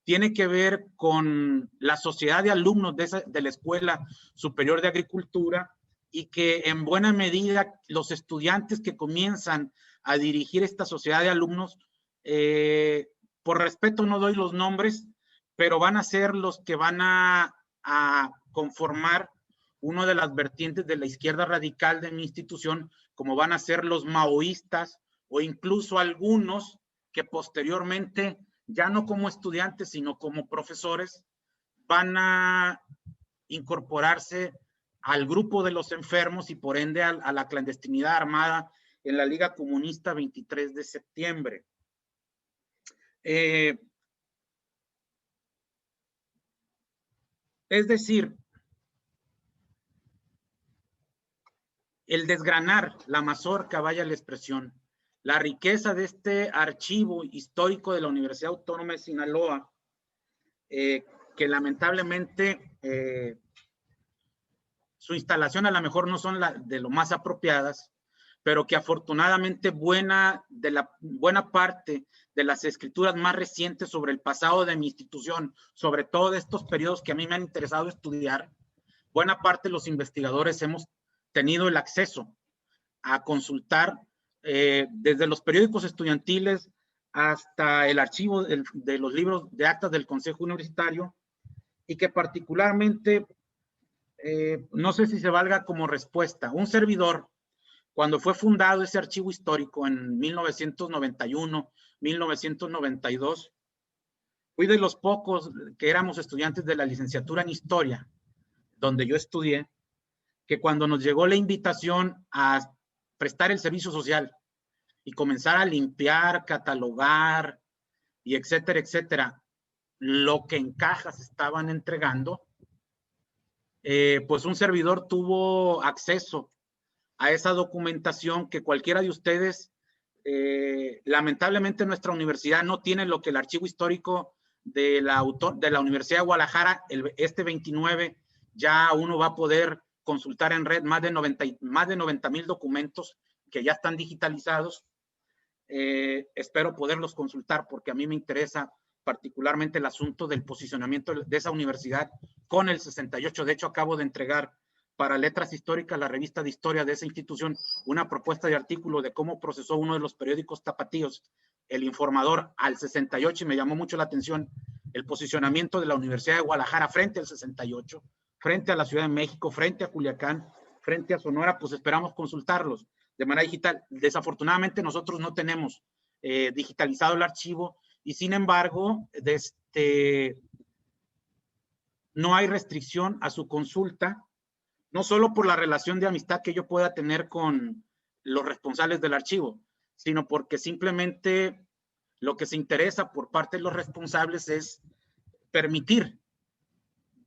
S2: tiene que ver con la sociedad de alumnos de la Escuela Superior de Agricultura, y que en buena medida los estudiantes que comienzan a dirigir esta sociedad de alumnos, por respeto no doy los nombres, pero van a ser los que van a conformar una de las vertientes de la izquierda radical de mi institución, como van a ser los maoístas o incluso algunos que posteriormente, ya no como estudiantes, sino como profesores, van a incorporarse al grupo de los enfermos y por ende a la clandestinidad armada en la Liga Comunista 23 de septiembre. Es decir, el desgranar la mazorca, vaya la expresión, la riqueza de este archivo histórico de la Universidad Autónoma de Sinaloa, que lamentablemente su instalación a lo mejor no son de lo más apropiadas, pero que afortunadamente buena parte de las escrituras más recientes sobre el pasado de mi institución, sobre todo de estos periodos que a mí me han interesado estudiar, buena parte de los investigadores hemos tenido el acceso a consultar desde los periódicos estudiantiles hasta el archivo de los libros de actas del Consejo Universitario, y que particularmente, no sé si se valga como respuesta, un servidor, cuando fue fundado ese archivo histórico en 1991, 1992, fui de los pocos que éramos estudiantes de la licenciatura en Historia, donde yo estudié, que cuando nos llegó la invitación a prestar el servicio social y comenzar a limpiar, catalogar y etcétera, etcétera, lo que en cajas estaban entregando, pues un servidor tuvo acceso a esa documentación que cualquiera de ustedes, lamentablemente nuestra universidad no tiene lo que el archivo histórico de la Universidad de Guadalajara, este 29, ya uno va a poder consultar en red más de 90,000 documentos que ya están digitalizados. Espero poderlos consultar porque a mí me interesa particularmente el asunto del posicionamiento de esa universidad con el 68. De hecho, acabo de entregar para Letras Históricas, la revista de historia de esa institución, una propuesta de artículo de cómo procesó uno de los periódicos tapatíos, El Informador, al 68, y me llamó mucho la atención el posicionamiento de la Universidad de Guadalajara frente al 68, frente a la Ciudad de México, frente a Culiacán, frente a Sonora. Pues esperamos consultarlos de manera digital. Desafortunadamente nosotros no tenemos digitalizado el archivo, y sin embargo, no hay restricción a su consulta, no solo por la relación de amistad que yo pueda tener con los responsables del archivo, sino porque simplemente lo que se interesa por parte de los responsables es permitir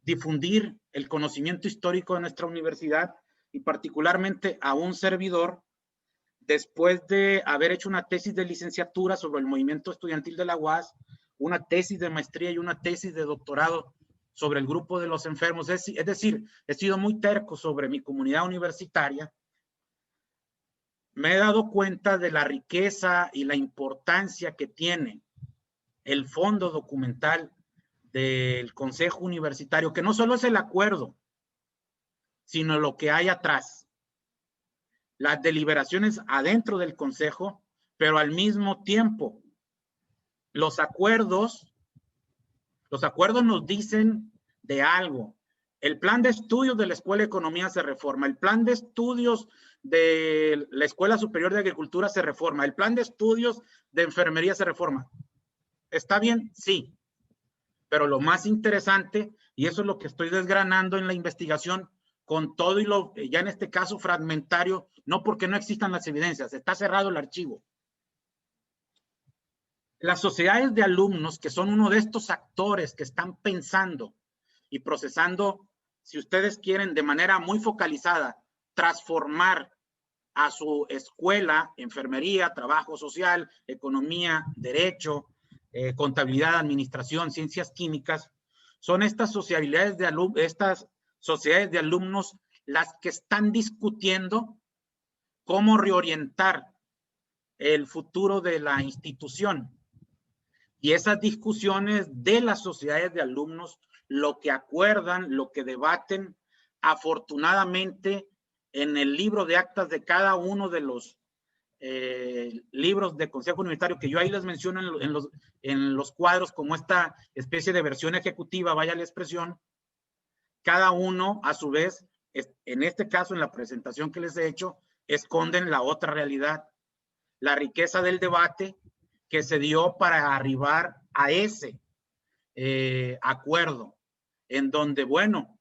S2: difundir el conocimiento histórico de nuestra universidad, y particularmente a un servidor, después de haber hecho una tesis de licenciatura sobre el movimiento estudiantil de la UAS, una tesis de maestría y una tesis de doctorado sobre el grupo de los enfermos. Es decir, he sido muy terco sobre mi comunidad universitaria. Me he dado cuenta de la riqueza y la importancia que tiene el fondo documental del Consejo Universitario, que no solo es el acuerdo, sino lo que hay atrás. Las deliberaciones adentro del Consejo, pero al mismo tiempo los acuerdos nos dicen de algo. El plan de estudios de la Escuela de Economía se reforma, el plan de estudios de la Escuela Superior de Agricultura se reforma, el plan de estudios de Enfermería se reforma. ¿Está bien? Sí. Pero lo más interesante, y eso es lo que estoy desgranando en la investigación, con todo y lo, ya en este caso fragmentario, no porque no existan las evidencias, está cerrado el archivo. Las sociedades de alumnos, que son uno de estos actores que están pensando y procesando, si ustedes quieren, de manera muy focalizada, transformar a su escuela, enfermería, trabajo social, economía, derecho, contabilidad, administración, ciencias químicas, son estas sociedades de alumnos las que están discutiendo cómo reorientar el futuro de la institución. Y esas discusiones de las sociedades de alumnos, lo que acuerdan, lo que debaten, afortunadamente en el libro de actas de cada uno de los libros de Consejo Universitario, que yo ahí les menciono en los cuadros como esta especie de versión ejecutiva, vaya la expresión, cada uno a su vez, en este caso en la presentación que les he hecho, esconden la otra realidad, la riqueza del debate que se dio para arribar a ese acuerdo, en donde, bueno,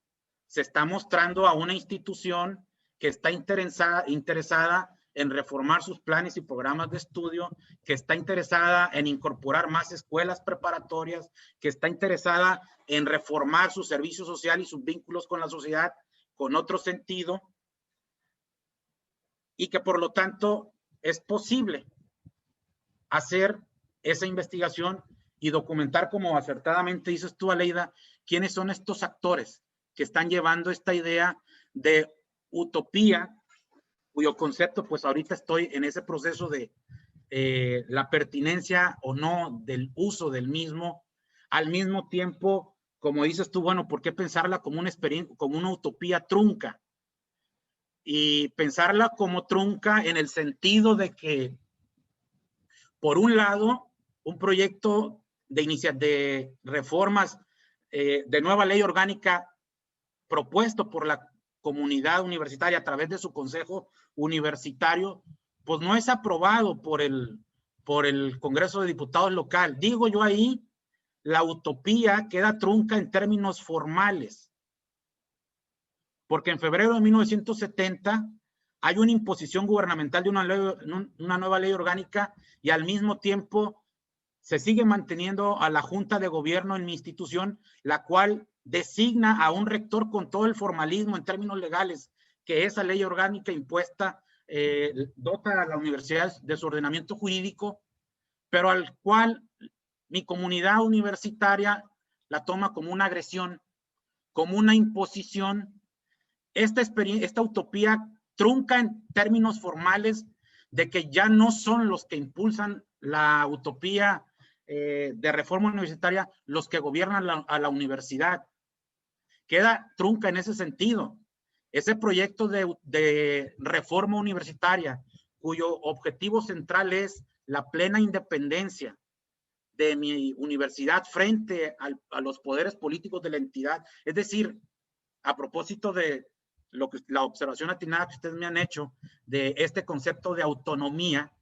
S2: se está mostrando a una institución que está interesada en reformar sus planes y programas de estudio, que está interesada en incorporar más escuelas preparatorias, que está interesada en reformar su servicio social y sus vínculos con la sociedad con otro sentido, y que por lo tanto es posible hacer esa investigación y documentar, como acertadamente dices tú, Aleida, quiénes son estos actores que están llevando esta idea de utopía, cuyo concepto, pues ahorita estoy en ese proceso de la pertinencia o no del uso del mismo. Al mismo tiempo, como dices tú, bueno, ¿por qué pensarla como una experiencia, como una utopía trunca? y pensarla como trunca en el sentido de que, por un lado, un proyecto de reformas de nueva ley orgánica propuesto por la comunidad universitaria a través de su consejo universitario, pues no es aprobado por el Congreso de Diputados local. Digo yo ahí, la utopía queda trunca en términos formales, porque en febrero de 1970 hay una imposición gubernamental de una nueva ley orgánica y al mismo tiempo se sigue manteniendo a la Junta de Gobierno en mi institución, la cual designa a un rector con todo el formalismo en términos legales que esa ley orgánica impuesta dota a la universidad de su ordenamiento jurídico, pero al cual mi comunidad universitaria la toma como una agresión, como una imposición. Esta utopía trunca en términos formales de que ya no son los que impulsan la utopía de reforma universitaria los que gobiernan a la universidad. Queda trunca en ese sentido. Ese proyecto de reforma universitaria, cuyo objetivo central es la plena independencia de mi universidad frente a los poderes políticos de la entidad. Es decir, a propósito de la observación atinada que ustedes me han hecho de este concepto de autonomía,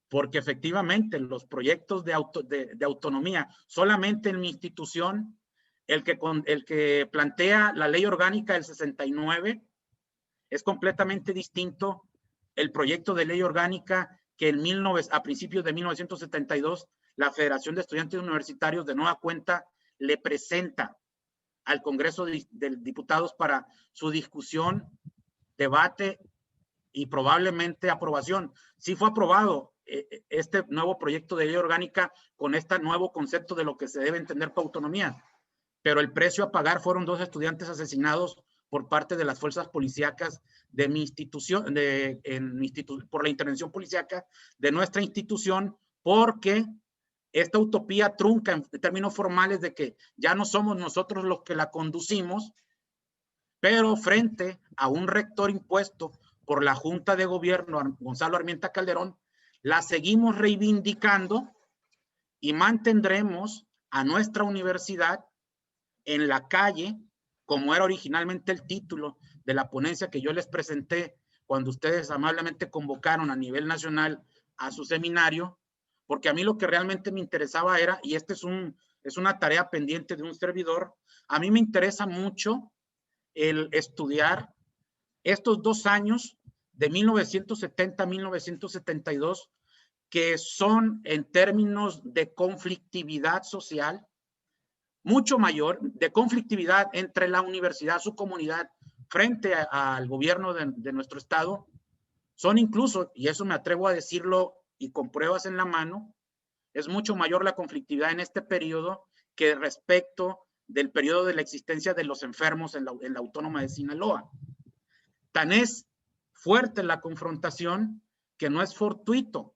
S2: porque efectivamente los proyectos de autonomía, solamente en mi institución, el que plantea la ley orgánica del 69 es completamente distinto el proyecto de ley orgánica que a principios de 1972 la Federación de Estudiantes Universitarios de nueva cuenta le presenta al Congreso de Diputados para su discusión, debate y probablemente aprobación. Sí fue aprobado este nuevo proyecto de ley orgánica con este nuevo concepto de lo que se debe entender por autonomía, pero el precio a pagar fueron 2 estudiantes asesinados por parte de las fuerzas policíacas de mi institución, por la intervención policíaca de nuestra institución, porque esta utopía trunca en términos formales de que ya no somos nosotros los que la conducimos, pero frente a un rector impuesto por la Junta de Gobierno, Gonzalo Armienta Calderón, la seguimos reivindicando y mantendremos a nuestra universidad en la calle, como era originalmente el título de la ponencia que yo les presenté cuando ustedes amablemente convocaron a nivel nacional a su seminario, porque a mí lo que realmente me interesaba era, y es una tarea pendiente de un servidor, a mí me interesa mucho el estudiar estos 2 años de 1970 a 1972, que son en términos de conflictividad social, mucho mayor, de conflictividad entre la universidad, su comunidad, frente al gobierno de nuestro estado, son incluso, y eso me atrevo a decirlo y con pruebas en la mano, es mucho mayor la conflictividad en este periodo que respecto del periodo de la existencia de los enfermos en la Autónoma de Sinaloa. Tan es fuerte la confrontación que no es fortuito.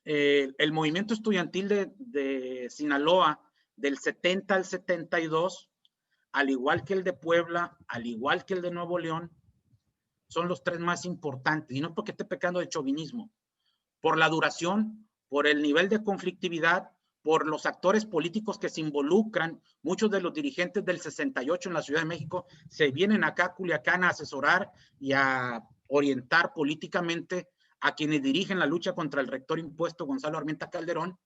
S2: El movimiento estudiantil de Sinaloa del 70 al 72, al igual que el de Puebla, al igual que el de Nuevo León, son los 3 más importantes, y no porque esté pecando de chauvinismo, por la duración, por el nivel de conflictividad, por los actores políticos que se involucran. Muchos de los dirigentes del 68 en la Ciudad de México se vienen acá a Culiacán a asesorar y a orientar políticamente a quienes dirigen la lucha contra el rector impuesto Gonzalo Armienta Calderón,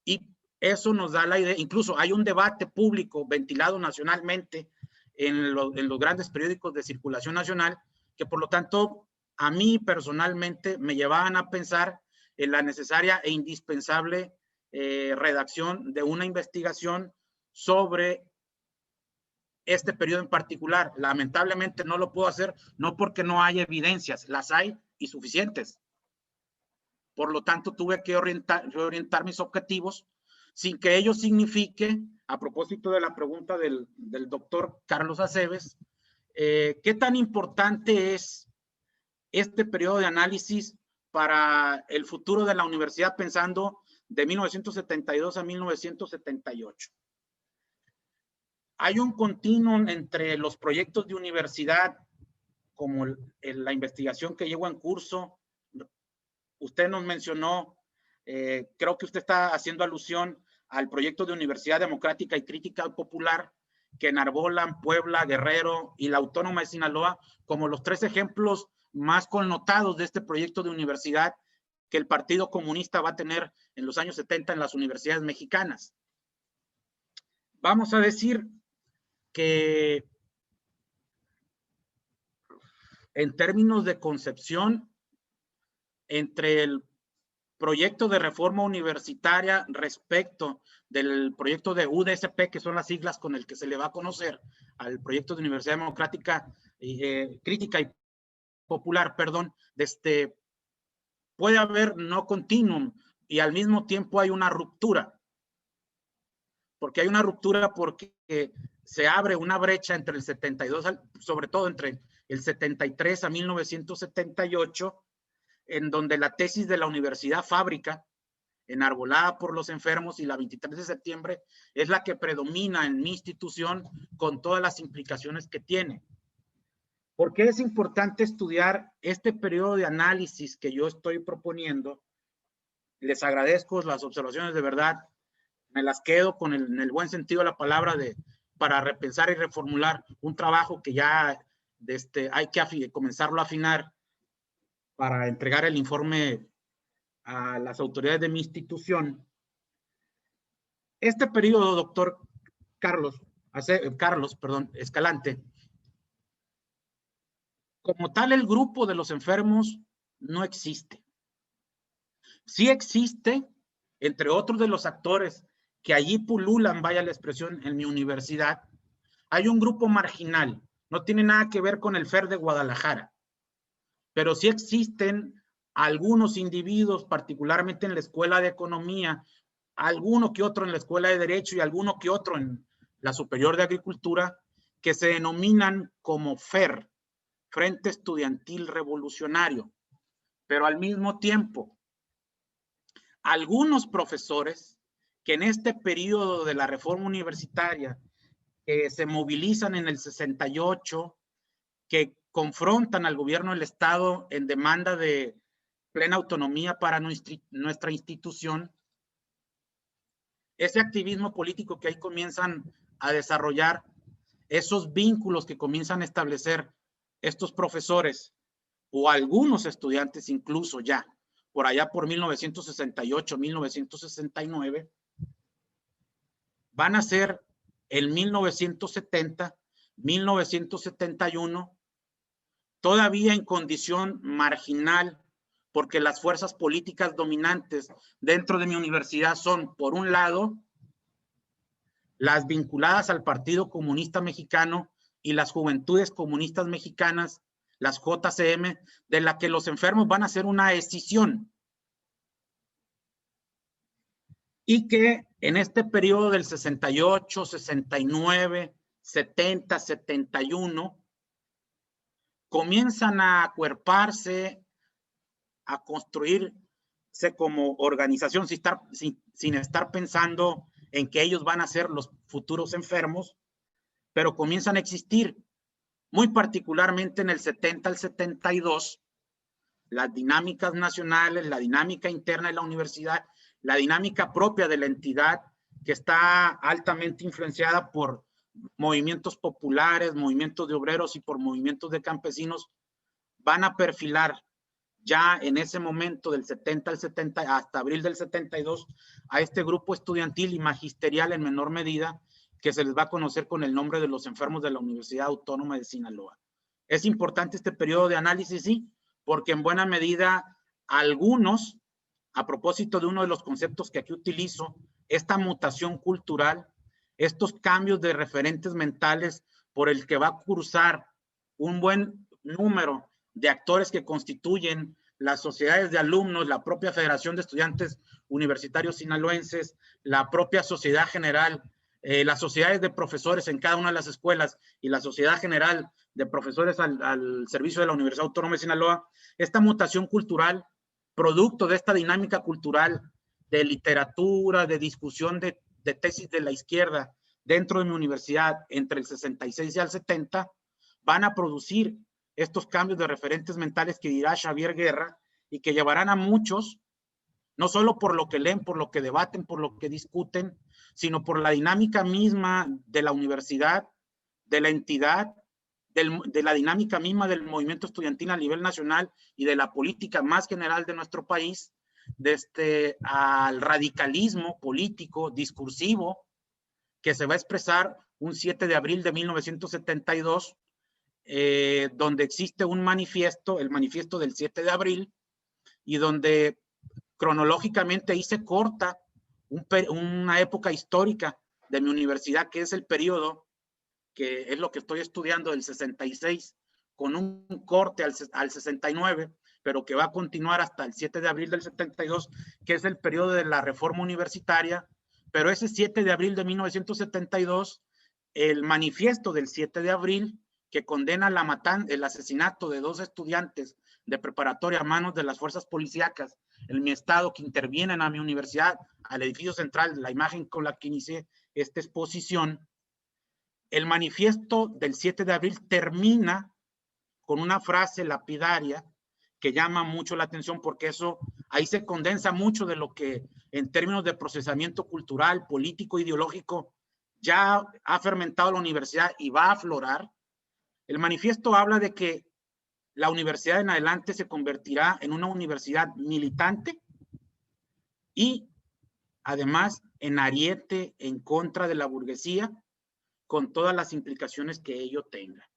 S2: y eso nos da la idea. Incluso hay un debate público ventilado nacionalmente en los grandes periódicos de circulación nacional, que por lo tanto a mí personalmente me llevaban a pensar en la necesaria e indispensable redacción de una investigación sobre este periodo en particular. Lamentablemente no lo puedo hacer, no porque no haya evidencias, las hay y suficientes. Por lo tanto, tuve que reorientar mis objetivos sin que ello signifique, a propósito de la pregunta del doctor Carlos Aceves, ¿qué tan importante es este periodo de análisis para el futuro de la universidad pensando de 1972 a 1978? Hay un continuum entre los proyectos de universidad como la investigación que llevo en curso. Usted nos mencionó, creo que usted está haciendo alusión al proyecto de Universidad Democrática y Crítica Popular que enarbolan Puebla, Guerrero y la Autónoma de Sinaloa como los 3 ejemplos más connotados de este proyecto de universidad que el Partido Comunista va a tener en los años 70 en las universidades mexicanas. Vamos a decir que en términos de concepción, entre el proyecto de reforma universitaria respecto del proyecto de UDSP, que son las siglas con el que se le va a conocer al proyecto de Universidad Democrática, Crítica y Popular, perdón, puede haber no continuum y al mismo tiempo hay una ruptura. Porque hay una ruptura porque se abre una brecha entre el 72, sobre todo entre el 73 a 1978, en donde la tesis de la Universidad Fábrica, enarbolada por los enfermos, y la 23 de septiembre es la que predomina en mi institución con todas las implicaciones que tiene. ¿Por qué es importante estudiar este periodo de análisis que yo estoy proponiendo? Les agradezco las observaciones, de verdad. Me las quedo con en el buen sentido de la palabra para repensar y reformular un trabajo que ya hay que comenzarlo a afinar para entregar el informe a las autoridades de mi institución. Este periodo, doctor Carlos Escalante, como tal, el grupo de los enfermos no existe. Sí existe, entre otros de los actores que allí pululan, vaya la expresión, en mi universidad, hay un grupo marginal, no tiene nada que ver con el FER de Guadalajara, pero sí existen algunos individuos, particularmente en la Escuela de Economía, alguno que otro en la Escuela de Derecho y alguno que otro en la Superior de Agricultura, que se denominan como FER, Frente Estudiantil Revolucionario, pero al mismo tiempo, algunos profesores que en este periodo de la reforma universitaria se movilizan en el 68, que confrontan al gobierno del Estado en demanda de plena autonomía para nuestra institución, ese activismo político que ahí comienzan a desarrollar, esos vínculos que comienzan a establecer estos profesores o algunos estudiantes incluso ya, por allá por 1968, 1969, van a ser en 1970, 1971, todavía en condición marginal, porque las fuerzas políticas dominantes dentro de mi universidad son, por un lado, las vinculadas al Partido Comunista Mexicano y las Juventudes Comunistas Mexicanas, las JCM, de la que los enfermos van a hacer una escisión. Y que en este periodo del 68, 69, 70, 71, comienzan a acuerparse, a construirse como organización sin estar pensando en que ellos van a ser los futuros enfermos, pero comienzan a existir, muy particularmente en el 70 al 72, las dinámicas nacionales, la dinámica interna de la universidad, la dinámica propia de la entidad, que está altamente influenciada por movimientos populares, movimientos de obreros y por movimientos de campesinos, van a perfilar ya en ese momento del 70 al 70, hasta abril del 72, a este grupo estudiantil y magisterial en menor medida, que se les va a conocer con el nombre de los enfermos de la Universidad Autónoma de Sinaloa. Es importante este periodo de análisis, sí, porque en buena medida algunos, a propósito de uno de los conceptos que aquí utilizo, esta mutación cultural, estos cambios de referentes mentales por el que va a cursar un buen número de actores que constituyen las sociedades de alumnos, la propia Federación de Estudiantes Universitarios Sinaloenses, la propia Sociedad General, las sociedades de profesores en cada una de las escuelas y la Sociedad General de Profesores al servicio de la Universidad Autónoma de Sinaloa, esta mutación cultural, producto de esta dinámica cultural de literatura, de discusión de tesis de la izquierda dentro de mi universidad entre el 66 y el 70, van a producir estos cambios de referentes mentales que dirá Xavier Guerra y que llevarán a muchos, no solo por lo que leen, por lo que debaten, por lo que discuten, sino por la dinámica misma de la universidad, de la entidad, de la dinámica misma del movimiento estudiantil a nivel nacional y de la política más general de nuestro país, desde al radicalismo político, discursivo, que se va a expresar un 7 de abril de 1972, donde existe un manifiesto, el manifiesto del 7 de abril, y donde cronológicamente ahí se corta una época histórica de mi universidad, que es el periodo, que es lo que estoy estudiando, del 66, con un corte al 69, pero que va a continuar hasta el 7 de abril del 72, que es el periodo de la reforma universitaria. Pero ese 7 de abril de 1972, el manifiesto del 7 de abril, que condena el asesinato de 2 estudiantes de preparatoria a manos de las fuerzas policíacas en mi estado, que intervienen a mi universidad, al edificio central, la imagen con la que inicié esta exposición. El manifiesto del 7 de abril termina con una frase lapidaria que llama mucho la atención, porque ahí se condensa mucho de lo que en términos de procesamiento cultural, político, ideológico, ya ha fermentado la universidad y va a aflorar. El manifiesto habla de que la universidad en adelante se convertirá en una universidad militante y además en ariete en contra de la burguesía, con todas las implicaciones que ello tenga.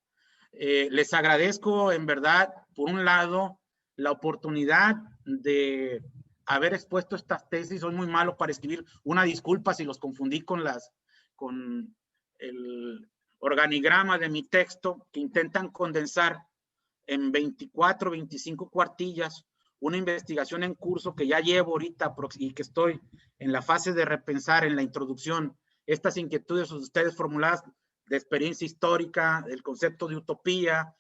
S2: Les agradezco en verdad, por un lado, la oportunidad de haber expuesto estas tesis. Soy muy malo para escribir, una disculpa si los confundí con el organigrama de mi texto, que intentan condensar en 24, 25 cuartillas una investigación en curso que ya llevo ahorita y que estoy en la fase de repensar en la introducción estas inquietudes de ustedes formuladas de experiencia histórica, el concepto de utopía,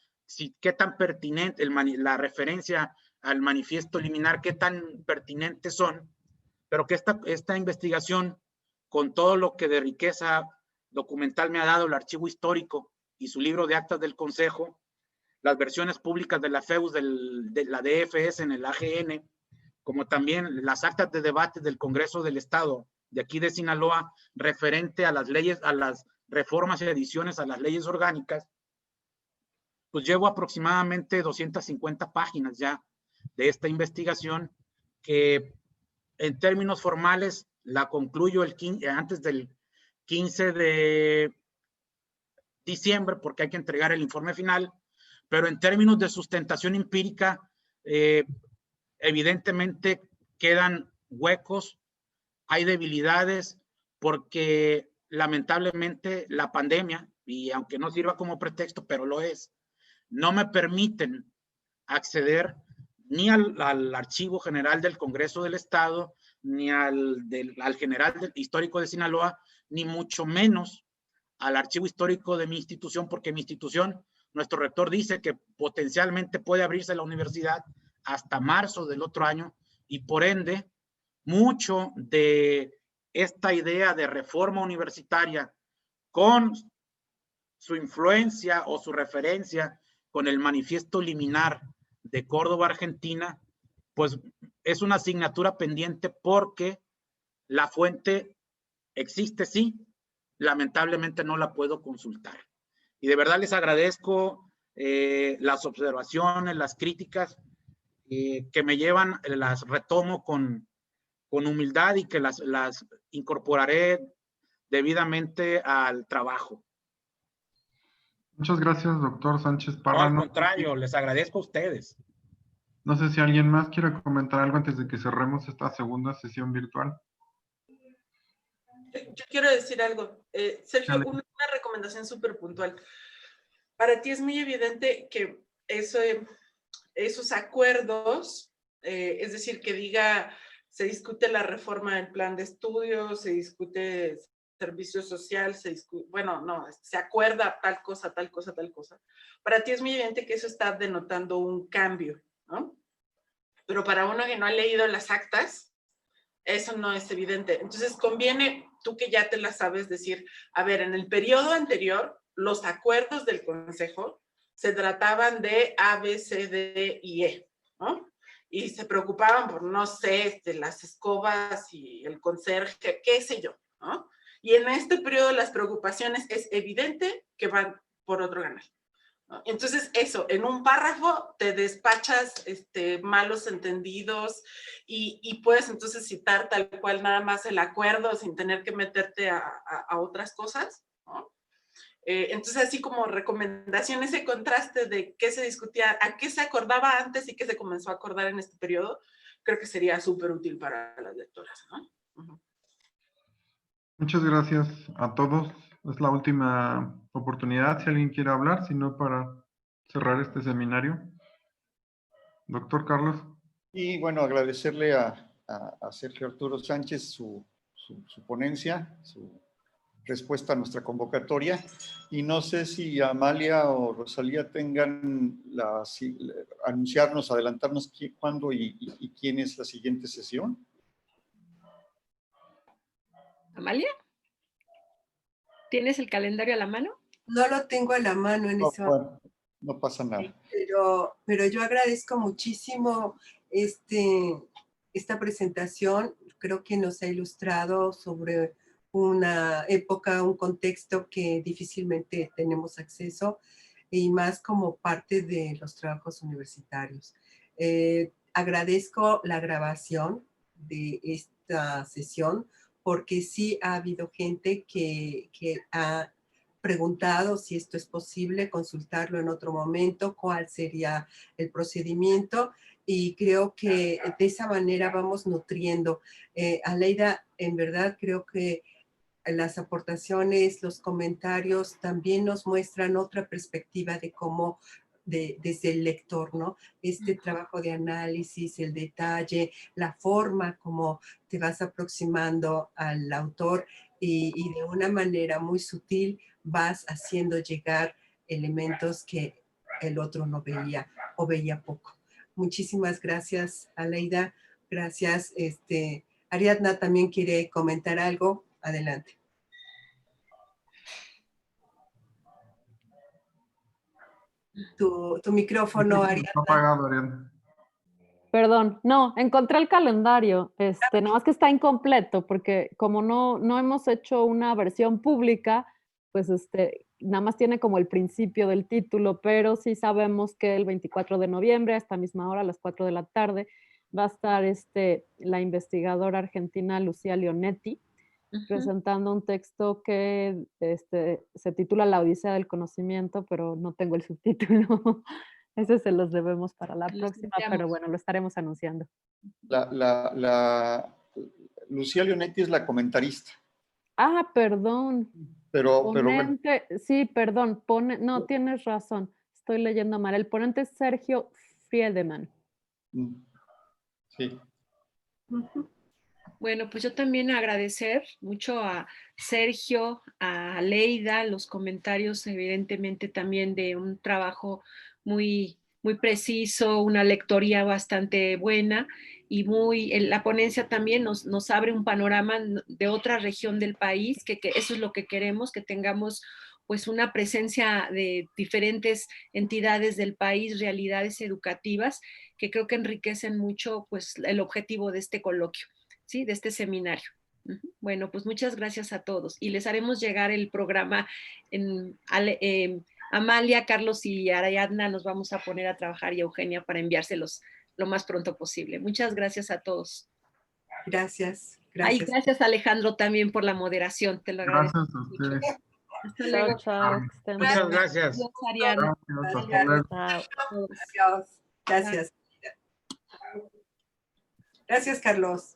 S2: qué tan pertinente, la referencia al manifiesto liminar, qué tan pertinentes son, pero que esta investigación, con todo lo que de riqueza documental me ha dado el archivo histórico y su libro de actas del Consejo, las versiones públicas de la FEUS, de la DFS en el AGN, como también las actas de debate del Congreso del Estado de aquí de Sinaloa, referente a las leyes, a las reformas y adiciones a las leyes orgánicas, pues llevo aproximadamente 250 páginas ya de esta investigación, que en términos formales la concluyo antes del 15 de diciembre, porque hay que entregar el informe final, pero en términos de sustentación empírica, evidentemente quedan huecos, hay debilidades, porque lamentablemente la pandemia, y aunque no sirva como pretexto, pero lo es, no me permiten acceder ni al Archivo General del Congreso del Estado, ni al General Histórico de Sinaloa, ni mucho menos al Archivo Histórico de mi institución, porque mi institución, nuestro rector dice que potencialmente puede abrirse la universidad hasta marzo del otro año, y por ende, mucho de esta idea de reforma universitaria, con su influencia o su referencia con el manifiesto liminar de Córdoba, Argentina, pues es una asignatura pendiente, porque la fuente existe, sí, lamentablemente no la puedo consultar. Y de verdad les agradezco las observaciones, las críticas que me llevan, las retomo con humildad, y que las incorporaré debidamente al trabajo.
S1: Muchas gracias, doctor Sánchez Parra.
S2: No, al contrario, les agradezco a ustedes.
S1: No sé si alguien más quiere comentar algo antes de que cerremos esta segunda sesión virtual.
S3: Yo quiero decir algo. Sergio, una recomendación súper puntual. Para ti es muy evidente que esos acuerdos, es decir, que diga, se discute la reforma del plan de estudios, se discute servicio social, se acuerda tal cosa, tal cosa, tal cosa. Para ti es muy evidente que eso está denotando un cambio, ¿no? Pero para uno que no ha leído las actas, eso no es evidente. Entonces conviene, tú que ya te las sabes, decir, a ver, en el periodo anterior, los acuerdos del Consejo se trataban de A, B, C, D y E, ¿no? Y se preocupaban por, no sé, las escobas y el conserje, qué sé yo, ¿no? Y en este periodo las preocupaciones es evidente que van por otro canal, ¿no? Entonces eso, en un párrafo te despachas malos entendidos y puedes entonces citar tal cual nada más el acuerdo sin tener que meterte a otras cosas, ¿no? Entonces, así como recomendación, ese contraste de qué se discutía, a qué se acordaba antes y qué se comenzó a acordar en este periodo, creo que sería súper útil para las lectoras, ¿no? Uh-huh.
S1: Muchas gracias a todos. Es la última oportunidad, si alguien quiere hablar, si no, para cerrar este seminario. Doctor Carlos.
S4: Y bueno, agradecerle a Sergio Arturo Sánchez su ponencia, su respuesta a nuestra convocatoria. Y no sé si Amalia o Rosalía tengan anunciarnos, adelantarnos cuándo y quién es la siguiente sesión.
S6: Amalia, ¿tienes el calendario a la mano?
S7: No lo tengo a la mano en ese momento.
S4: Bueno, no pasa nada.
S7: Pero yo agradezco muchísimo esta presentación. Creo que nos ha ilustrado sobre una época, un contexto que difícilmente tenemos acceso y más como parte de los trabajos universitarios. Agradezco la grabación de esta sesión porque sí ha habido gente que ha preguntado si esto es posible, consultarlo en otro momento, cuál sería el procedimiento, y creo que de esa manera vamos nutriendo. Aleida, en verdad creo que las aportaciones, los comentarios también nos muestran otra perspectiva de cómo, desde el lector, ¿no? Este trabajo de análisis, el detalle, la forma como te vas aproximando al autor y de una manera muy sutil vas haciendo llegar elementos que el otro no veía o veía poco. Muchísimas gracias, Aleida. Gracias. Ariadna también quiere comentar algo. Adelante. Tu micrófono, Ariadna.
S1: Está apagado, Ariadna.
S8: Perdón, no, encontré el calendario, nada más que está incompleto, porque como no hemos hecho una versión pública, pues nada más tiene como el principio del título, pero sí sabemos que el 24 de noviembre, a esta misma hora, a las 4 de la tarde, va a estar la investigadora argentina Lucía Leonetti, presentando un texto que se titula La Odisea del Conocimiento, pero no tengo el subtítulo. Ese se los debemos para la próxima, pero bueno, lo estaremos anunciando.
S4: Lucía Leonetti es la comentarista.
S8: Ah, perdón.
S4: Pero
S8: Ponente, bueno. Sí, perdón. No, tienes razón. Estoy leyendo mal. El ponente es Sergio Friedemann.
S4: Sí.
S6: Bueno, pues yo también agradecer mucho a Sergio, a Aleida, los comentarios evidentemente también de un trabajo muy, muy preciso, una lectoría bastante buena y la ponencia también nos abre un panorama de otra región del país, que eso es lo que queremos, que tengamos pues una presencia de diferentes entidades del país, realidades educativas, que creo que enriquecen mucho pues el objetivo de este coloquio. ¿Sí? De este seminario. Bueno, pues muchas gracias a todos y les haremos llegar el programa Amalia, Carlos y Ariadna nos vamos a poner a trabajar y Eugenia para enviárselos lo más pronto posible. Muchas gracias a todos.
S7: Gracias.
S6: Ay, gracias Alejandro también por la moderación, te lo agradezco.
S1: Gracias a ustedes.
S6: Hasta luego.
S8: Chao.
S2: Muchas gracias.
S6: Adiós, Ariadna.
S7: Gracias. Gracias. Gracias, Carlos.